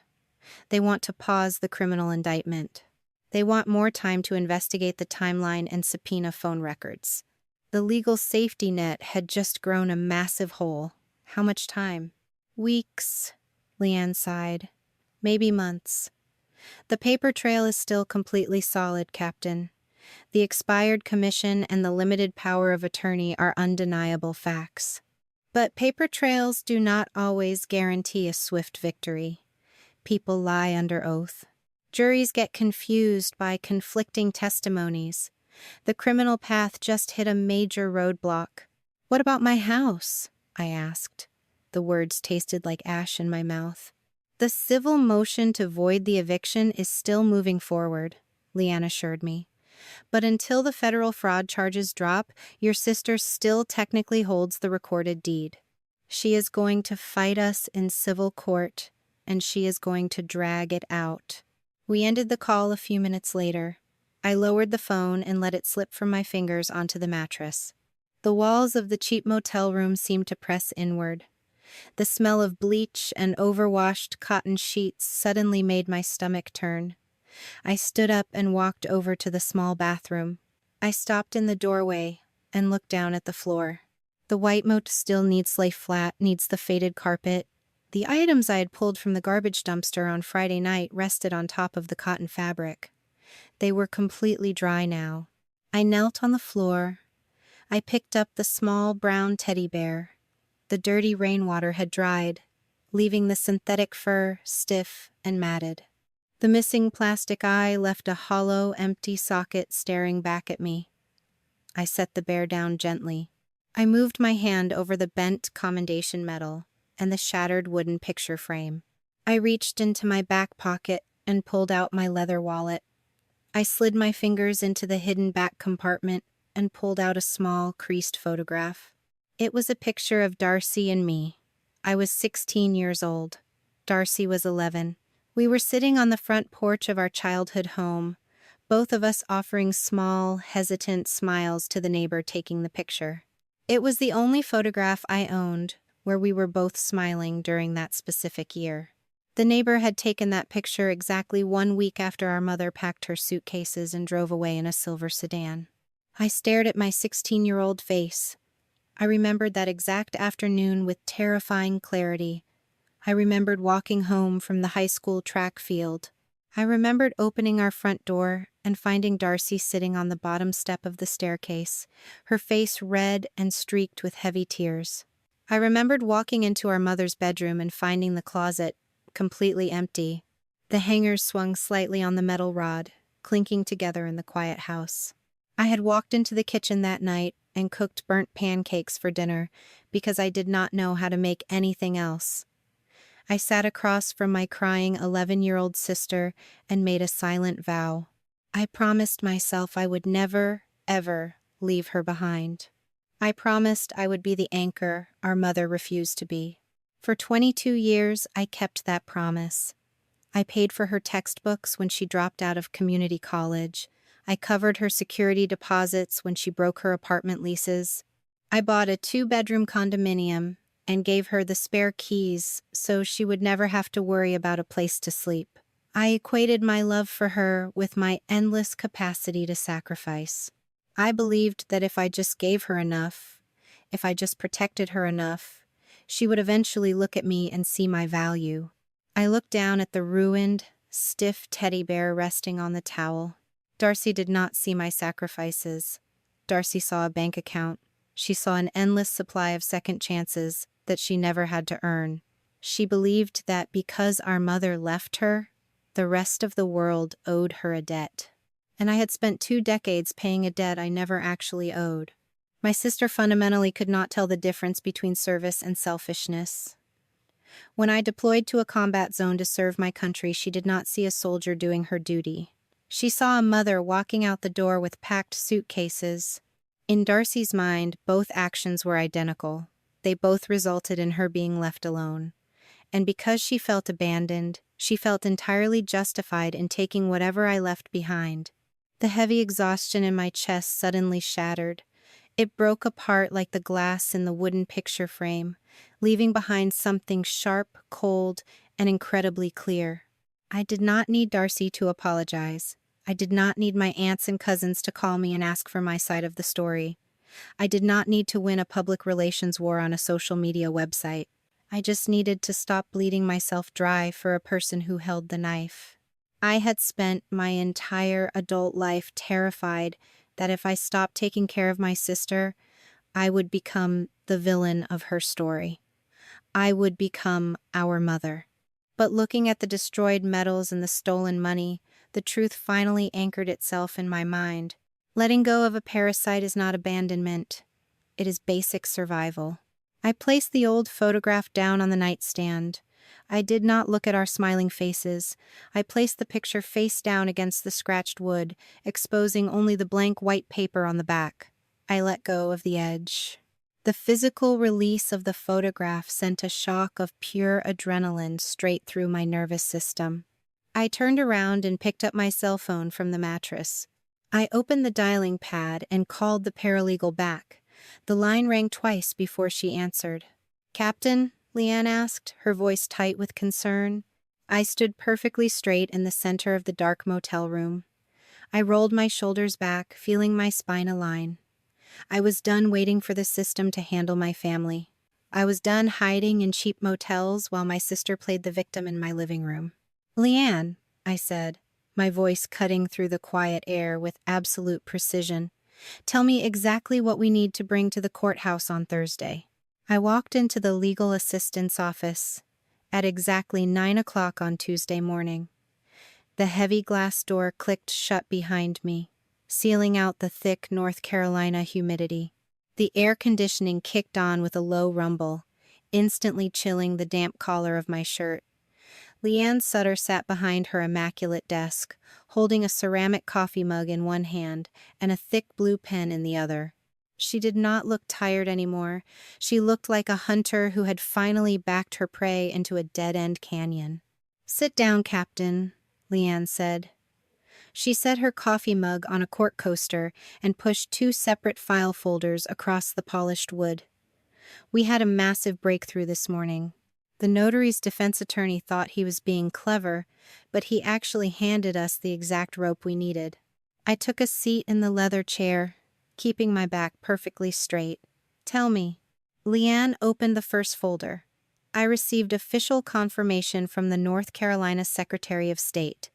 They want to pause the criminal indictment. They want more time to investigate the timeline and subpoena phone records. The legal safety net had just grown a massive hole. How much time? Weeks, Leanne sighed. Maybe months. The paper trail is still completely solid, Captain. The expired commission and the limited power of attorney are undeniable facts. But paper trails do not always guarantee a swift victory. People lie under oath. Juries get confused by conflicting testimonies. The criminal path just hit a major roadblock. What about my house? I asked. The words tasted like ash in my mouth. The civil motion to void the eviction is still moving forward, Leanne assured me. But until the federal fraud charges drop, your sister still technically holds the recorded deed. She is going to fight us in civil court, and she is going to drag it out. We ended the call a few minutes later. I lowered the phone and let it slip from my fingers onto the mattress. The walls of the cheap motel room seemed to press inward. The smell of bleach and overwashed cotton sheets suddenly made my stomach turn. I stood up and walked over to the small bathroom. I stopped in the doorway and looked down at the floor. The white moat still needs lay flat, needs the faded carpet. The items I had pulled from the garbage dumpster on Friday night rested on top of the cotton fabric. They were completely dry now. I knelt on the floor. I picked up the small brown teddy bear. The dirty rainwater had dried, leaving the synthetic fur stiff and matted. The missing plastic eye left a hollow, empty socket staring back at me. I set the bear down gently. I moved my hand over the bent commendation medal and the shattered wooden picture frame. I reached into my back pocket and pulled out my leather wallet. I slid my fingers into the hidden back compartment and pulled out a small, creased photograph. It was a picture of Darcy and me. I was 16 years old. Darcy was 11. We were sitting on the front porch of our childhood home, both of us offering small, hesitant smiles to the neighbor taking the picture. It was the only photograph I owned where we were both smiling during that specific year. The neighbor had taken that picture exactly 1 week after our mother packed her suitcases and drove away in a silver sedan. I stared at my 16-year-old face. I remembered that exact afternoon with terrifying clarity. I remembered walking home from the high school track field. I remembered opening our front door and finding Darcy sitting on the bottom step of the staircase, her face red and streaked with heavy tears. I remembered walking into our mother's bedroom and finding the closet completely empty. The hangers swung slightly on the metal rod, clinking together in the quiet house. I had walked into the kitchen that night and cooked burnt pancakes for dinner because I did not know how to make anything else. I sat across from my crying 11-year-old sister and made a silent vow. I promised myself I would never, ever leave her behind. I promised I would be the anchor our mother refused to be. For 22 years, I kept that promise. I paid for her textbooks when she dropped out of community college. I covered her security deposits when she broke her apartment leases. I bought a 2-bedroom condominium and gave her the spare keys so she would never have to worry about a place to sleep. I equated my love for her with my endless capacity to sacrifice. I believed that if I just gave her enough, if I just protected her enough, she would eventually look at me and see my value. I looked down at the ruined, stiff teddy bear resting on the towel. Darcy did not see my sacrifices. Darcy saw a bank account. She saw an endless supply of second chances that she never had to earn. She believed that because our mother left her, the rest of the world owed her a debt. And I had spent 2 decades paying a debt I never actually owed. My sister fundamentally could not tell the difference between service and selfishness. When I deployed to a combat zone to serve my country, she did not see a soldier doing her duty. She saw a mother walking out the door with packed suitcases. In Darcy's mind, both actions were identical. They both resulted in her being left alone. And because she felt abandoned, she felt entirely justified in taking whatever I left behind. The heavy exhaustion in my chest suddenly shattered. It broke apart like the glass in the wooden picture frame, leaving behind something sharp, cold, and incredibly clear. I did not need Darcy to apologize. I did not need my aunts and cousins to call me and ask for my side of the story. I did not need to win a public relations war on a social media website. I just needed to stop bleeding myself dry for a person who held the knife. I had spent my entire adult life terrified that if I stopped taking care of my sister, I would become the villain of her story. I would become our mother. But looking at the destroyed medals and the stolen money, the truth finally anchored itself in my mind. Letting go of a parasite is not abandonment. It is basic survival. I placed the old photograph down on the nightstand. I did not look at our smiling faces. I placed the picture face down against the scratched wood, exposing only the blank white paper on the back. I let go of the edge. The physical release of the photograph sent a shock of pure adrenaline straight through my nervous system. I turned around and picked up my cell phone from the mattress. I opened the dialing pad and called the paralegal back. The line rang twice before she answered. "Captain?" Leanne asked, her voice tight with concern. I stood perfectly straight in the center of the dark motel room. I rolled my shoulders back, feeling my spine align. I was done waiting for the system to handle my family. I was done hiding in cheap motels while my sister played the victim in my living room. "Leanne," I said, my voice cutting through the quiet air with absolute precision. "Tell me exactly what we need to bring to the courthouse on Thursday." I walked into the legal assistant's office at exactly 9 o'clock on Tuesday morning. The heavy glass door clicked shut behind me, sealing out the thick North Carolina humidity. The air conditioning kicked on with a low rumble, instantly chilling the damp collar of my shirt. Leanne Sutter sat behind her immaculate desk, holding a ceramic coffee mug in one hand and a thick blue pen in the other. She did not look tired anymore. She looked like a hunter who had finally backed her prey into a dead-end canyon. "Sit down, Captain," Leanne said. She set her coffee mug on a court coaster and pushed 2 separate file folders across the polished wood. "We had a massive breakthrough this morning. The notary's defense attorney thought he was being clever, but he actually handed us the exact rope we needed." I took a seat in the leather chair, keeping my back perfectly straight. "Tell me." Leanne opened the first folder. I received official confirmation from the North Carolina Secretary of State.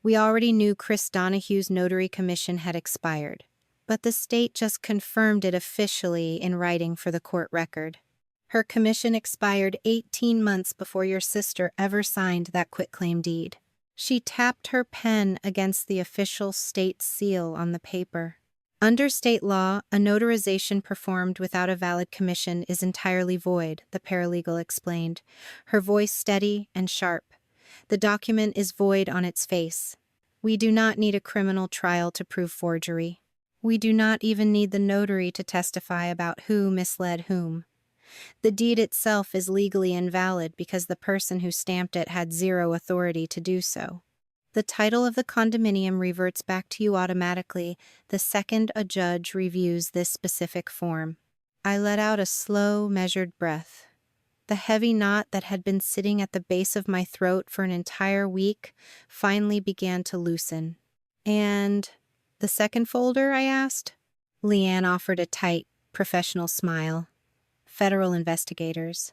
We already knew Chris Donahue's notary commission had expired, but the state just confirmed it officially in writing for the court record. Her commission expired 18 months before your sister ever signed that quitclaim deed. She tapped her pen against the official state seal on the paper. Under state law, a notarization performed without a valid commission is entirely void, the paralegal explained, her voice steady and sharp. The document is void on its face. We do not need a criminal trial to prove forgery. We do not even need the notary to testify about who misled whom. The deed itself is legally invalid because the person who stamped it had zero authority to do so. The title of the condominium reverts back to you automatically the second a judge reviews this specific form. I let out a slow, measured breath. The heavy knot that had been sitting at the base of my throat for an entire week finally began to loosen. "And the second folder?" I asked. Leanne offered a tight, professional smile. "Federal investigators.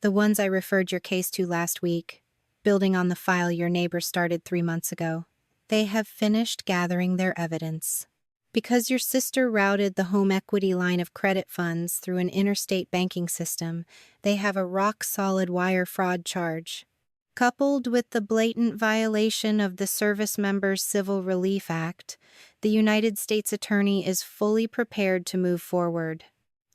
The ones I referred your case to last week. building on the file your neighbor started 3 months ago. They have finished gathering their evidence. Because your sister routed the home equity line of credit funds through an interstate banking system, they have a rock-solid wire fraud charge. Coupled with the blatant violation of the Service Members Civil Relief Act, the United States Attorney is fully prepared to move forward.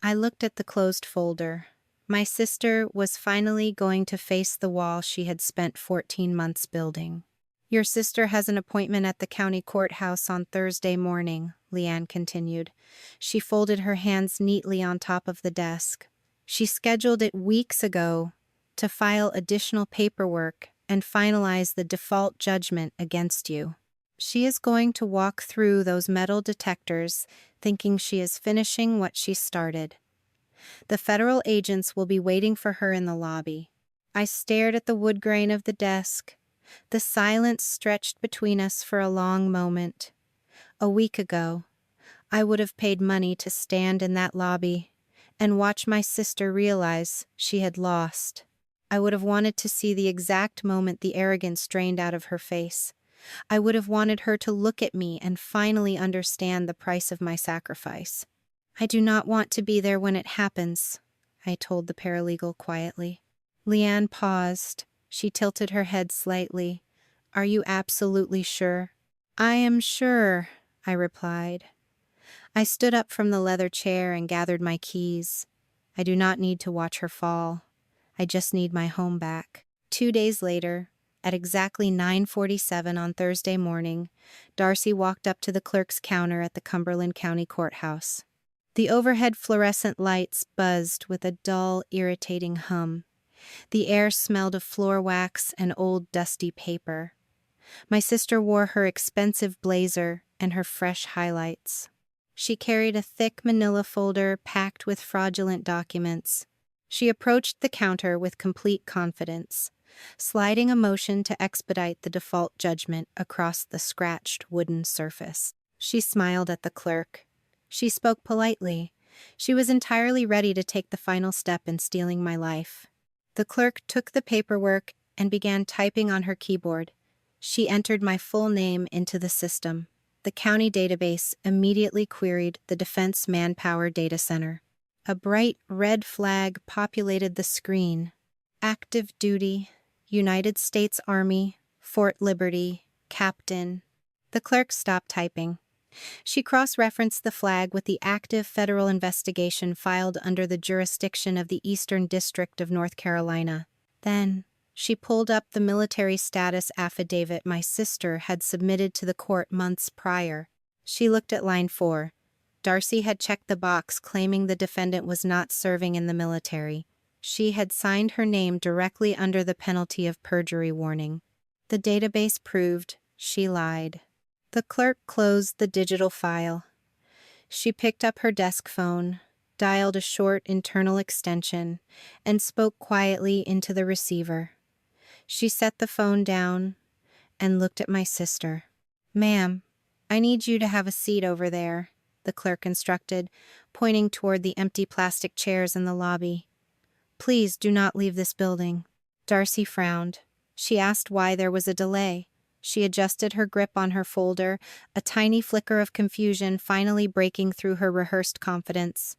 I looked at the closed folder. My sister was finally going to face the wall she had spent 14 months building. Your sister has an appointment at the county courthouse on Thursday morning, Leanne continued. She folded her hands neatly on top of the desk. She scheduled it weeks ago to file additional paperwork and finalize the default judgment against you. She is going to walk through those metal detectors, thinking she is finishing what she started. The federal agents will be waiting for her in the lobby. I stared at the wood grain of the desk. The silence stretched between us for a long moment. A week ago, I would have paid money to stand in that lobby and watch my sister realize she had lost. I would have wanted to see the exact moment the arrogance drained out of her face. I would have wanted her to look at me and finally understand the price of my sacrifice. I do not want to be there when it happens, I told the paralegal quietly. Leanne paused. She tilted her head slightly. Are you absolutely sure? I am sure, I replied. I stood up from the leather chair and gathered my keys. I do not need to watch her fall. I just need my home back. 2 days later, at exactly 9:47 on Thursday morning, Darcy walked up to the clerk's counter at the Cumberland County Courthouse. The overhead fluorescent lights buzzed with a dull, irritating hum. The air smelled of floor wax and old, dusty paper. My sister wore her expensive blazer and her fresh highlights. She carried a thick manila folder packed with fraudulent documents. She approached the counter with complete confidence, sliding a motion to expedite the default judgment across the scratched wooden surface. She smiled at the clerk. She spoke politely. She was entirely ready to take the final step in stealing my life. The clerk took the paperwork and began typing on her keyboard. She entered my full name into the system. The county database immediately queried the Defense Manpower Data Center. A bright red flag populated the screen. Active duty, United States Army, Fort Liberty, Captain. The clerk stopped typing. She cross-referenced the flag with the active federal investigation filed under the jurisdiction of the Eastern District of North Carolina. Then, she pulled up the military status affidavit my sister had submitted to the court months prior. She looked at line 4. Darcy had checked the box claiming the defendant was not serving in the military. She had signed her name directly under the penalty of perjury warning. The database proved she lied. The clerk closed the digital file. She picked up her desk phone, dialed a short internal extension, and spoke quietly into the receiver. She set the phone down and looked at my sister. "Ma'am, I need you to have a seat over there," the clerk instructed, pointing toward the empty plastic chairs in the lobby. "Please do not leave this building." Darcy frowned. She asked why there was a delay. She adjusted her grip on her folder, a tiny flicker of confusion finally breaking through her rehearsed confidence.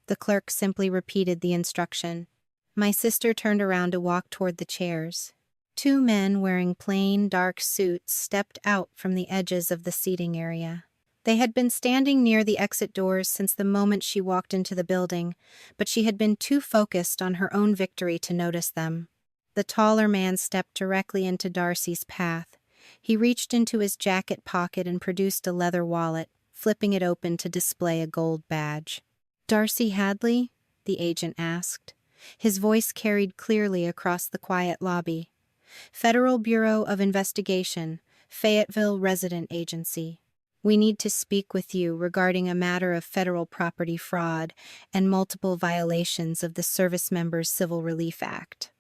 The clerk simply repeated the instruction. My sister turned around to walk toward the chairs. 2 men wearing plain, dark suits stepped out from the edges of the seating area. They had been standing near the exit doors since the moment she walked into the building, but she had been too focused on her own victory to notice them. The taller man stepped directly into Darcy's path. He reached into his jacket pocket and produced a leather wallet, flipping it open to display a gold badge. "Darcy Hadley?" the agent asked. His voice carried clearly across the quiet lobby. "Federal Bureau of Investigation, Fayetteville Resident Agency. We need to speak with you regarding a matter of federal property fraud and multiple violations of the Service Members Civil Relief Act."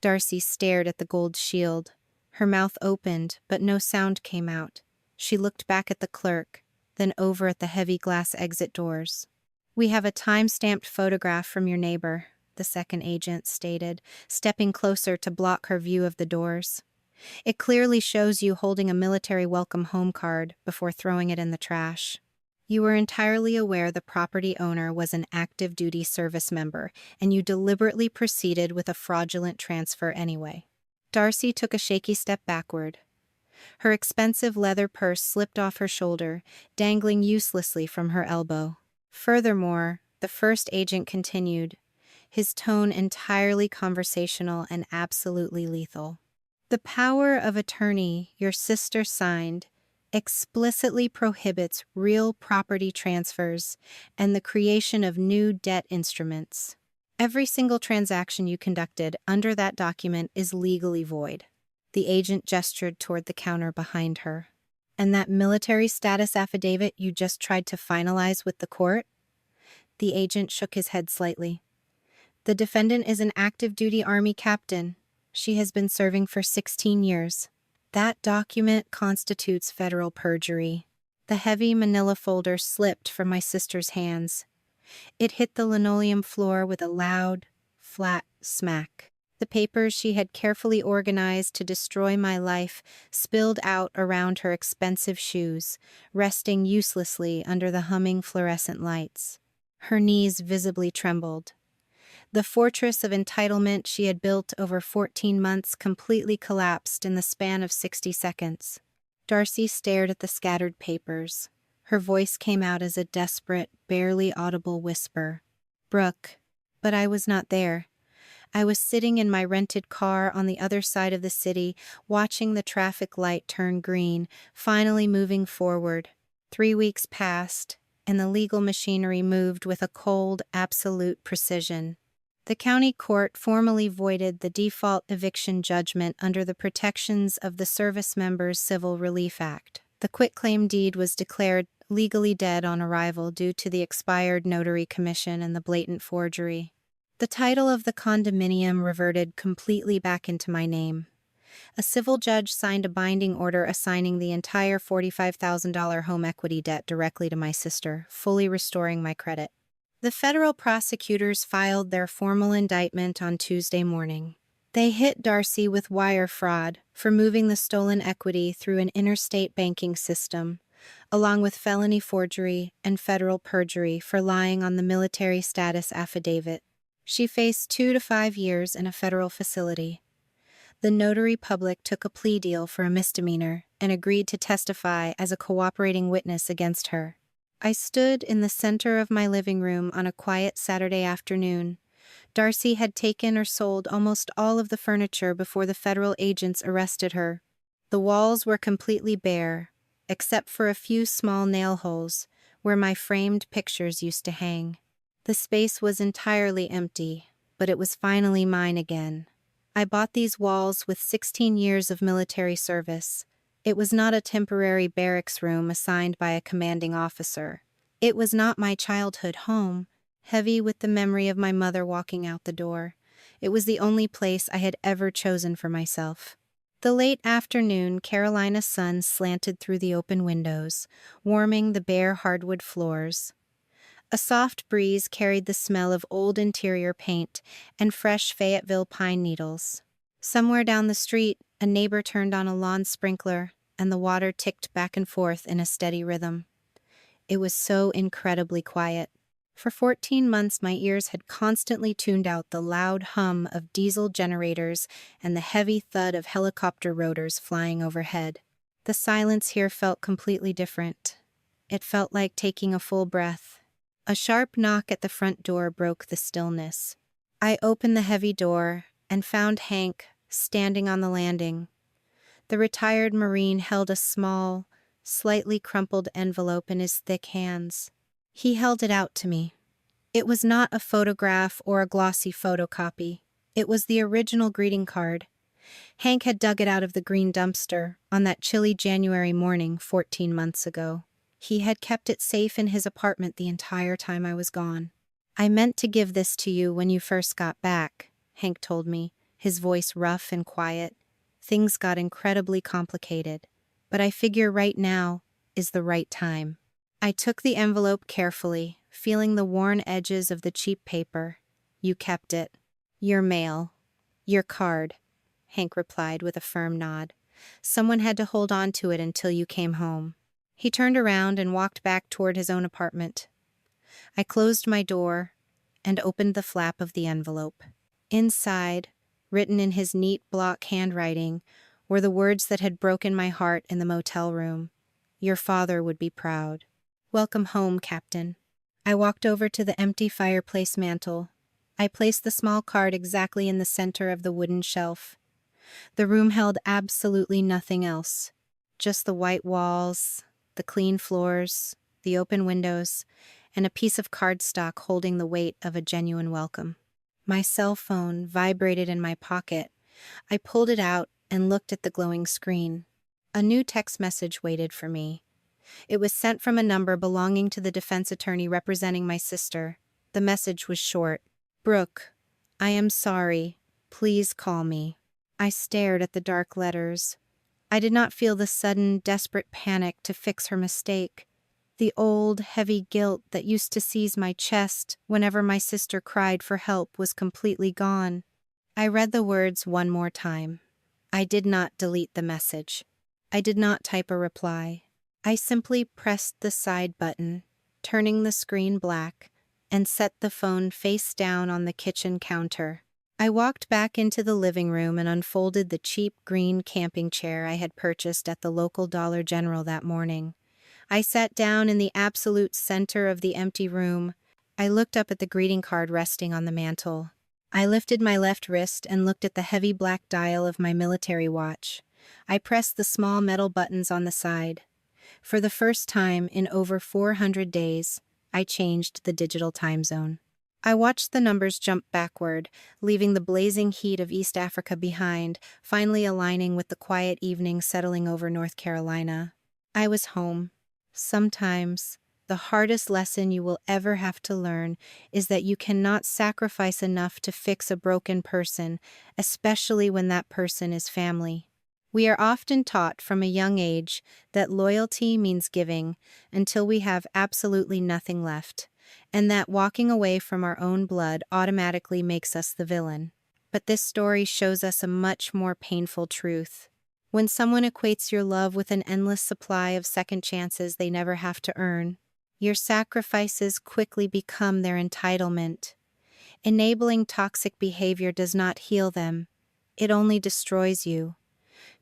Darcy stared at the gold shield. Her mouth opened, but no sound came out. She looked back at the clerk, then over at the heavy glass exit doors. "We have a time-stamped photograph from your neighbor," the second agent stated, stepping closer to block her view of the doors. It clearly shows you holding a military welcome home card before throwing it in the trash. You were entirely aware the property owner was an active duty service member, and you deliberately proceeded with a fraudulent transfer anyway. Darcy took a shaky step backward. Her expensive leather purse slipped off her shoulder, dangling uselessly from her elbow. Furthermore, the first agent continued, his tone entirely conversational and absolutely lethal. The power of attorney your sister signed explicitly prohibits real property transfers and the creation of new debt instruments. Every single transaction you conducted under that document is legally void. The agent gestured toward the counter behind her. And that military status affidavit you just tried to finalize with the court? The agent shook his head slightly. The defendant is an active duty Army captain. She has been serving for 16 years. That document constitutes federal perjury. The heavy manila folder slipped from my sister's hands. It hit the linoleum floor with a loud, flat smack. The papers she had carefully organized to destroy my life spilled out around her expensive shoes, resting uselessly under the humming fluorescent lights. Her knees visibly trembled. The fortress of entitlement she had built over 14 months completely collapsed in the span of 60 seconds. Darcy stared at the scattered papers. Her voice came out as a desperate, barely audible whisper. "Brooke." But I was not there. I was sitting in my rented car on the other side of the city, watching the traffic light turn green, finally moving forward. 3 weeks passed, and the legal machinery moved with a cold, absolute precision. The county court formally voided the default eviction judgment under the protections of the Service Members Civil Relief Act. The quitclaim deed was declared legally dead on arrival due to the expired notary commission and the blatant forgery. The title of the condominium reverted completely back into my name. A civil judge signed a binding order assigning the entire $45,000 home equity debt directly to my sister, fully restoring my credit. The federal prosecutors filed their formal indictment on Tuesday morning. They hit Darcy with wire fraud for moving the stolen equity through an interstate banking system, along with felony forgery and federal perjury for lying on the military status affidavit. She faced 2 to 5 years in a federal facility. The notary public took a plea deal for a misdemeanor and agreed to testify as a cooperating witness against her. I stood in the center of my living room on a quiet Saturday afternoon. Darcy had taken or sold almost all of the furniture before the federal agents arrested her. The walls were completely bare, except for a few small nail holes where my framed pictures used to hang. The space was entirely empty, but it was finally mine again. I bought these walls with 16 years of military service. It was not a temporary barracks room assigned by a commanding officer. It was not my childhood home, heavy with the memory of my mother walking out the door. It was the only place I had ever chosen for myself. The late afternoon Carolina sun slanted through the open windows, warming the bare hardwood floors. A soft breeze carried the smell of old interior paint and fresh Fayetteville pine needles. Somewhere down the street, a neighbor turned on a lawn sprinkler, and the water ticked back and forth in a steady rhythm. It was so incredibly quiet. For 14 months, my ears had constantly tuned out the loud hum of diesel generators and the heavy thud of helicopter rotors flying overhead. The silence here felt completely different. It felt like taking a full breath. A sharp knock at the front door broke the stillness. I opened the heavy door and found Hank standing on the landing. The retired Marine held a small, slightly crumpled envelope in his thick hands. He held it out to me. It was not a photograph or a glossy photocopy. It was the original greeting card. Hank had dug it out of the green dumpster on that chilly January morning 14 months ago. He had kept it safe in his apartment the entire time I was gone. "I meant to give this to you when you first got back," Hank told me, his voice rough and quiet. "Things got incredibly complicated, but I figure right now is the right time." I took the envelope carefully, feeling the worn edges of the cheap paper. "You kept it. Your mail. Your card," Hank replied with a firm nod. Someone had to hold on to it until you came home. He turned around and walked back toward his own apartment. I closed my door and opened the flap of the envelope. Inside, written in his neat block handwriting, were the words that had broken my heart in the motel room. Your father would be proud. Welcome home, Captain. I walked over to the empty fireplace mantel. I placed the small card exactly in the center of the wooden shelf. The room held absolutely nothing else. Just the white walls, the clean floors, the open windows, and a piece of cardstock holding the weight of a genuine welcome. My cell phone vibrated in my pocket. I pulled it out and looked at the glowing screen. A new text message waited for me. It was sent from a number belonging to the defense attorney representing my sister. The message was short. Brooke, I am sorry. Please call me. I stared at the dark letters. I did not feel the sudden, desperate panic to fix her mistake. The old, heavy guilt that used to seize my chest whenever my sister cried for help was completely gone. I read the words one more time. I did not delete the message. I did not type a reply. I simply pressed the side button, turning the screen black, and set the phone face down on the kitchen counter. I walked back into the living room and unfolded the cheap green camping chair I had purchased at the local Dollar General that morning. I sat down in the absolute center of the empty room. I looked up at the greeting card resting on the mantel. I lifted my left wrist and looked at the heavy black dial of my military watch. I pressed the small metal buttons on the side. For the first time in over 400 days, I changed the digital time zone. I watched the numbers jump backward, leaving the blazing heat of East Africa behind, finally aligning with the quiet evening settling over North Carolina. I was home. Sometimes, the hardest lesson you will ever have to learn is that you cannot sacrifice enough to fix a broken person, especially when that person is family. We are often taught from a young age that loyalty means giving until we have absolutely nothing left, and that walking away from our own blood automatically makes us the villain. But this story shows us a much more painful truth. When someone equates your love with an endless supply of second chances they never have to earn, your sacrifices quickly become their entitlement. Enabling toxic behavior does not heal them. It only destroys you.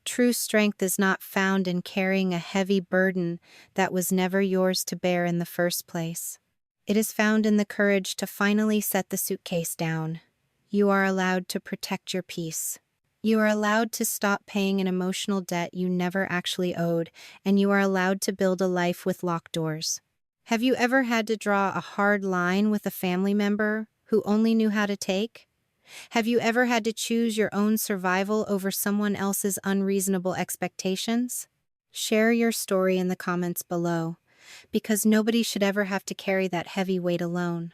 True strength is not found in carrying a heavy burden that was never yours to bear in the first place. It is found in the courage to finally set the suitcase down. You are allowed to protect your peace. You are allowed to stop paying an emotional debt you never actually owed, and you are allowed to build a life with locked doors. Have you ever had to draw a hard line with a family member who only knew how to take? Have you ever had to choose your own survival over someone else's unreasonable expectations? Share your story in the comments below, because nobody should ever have to carry that heavy weight alone.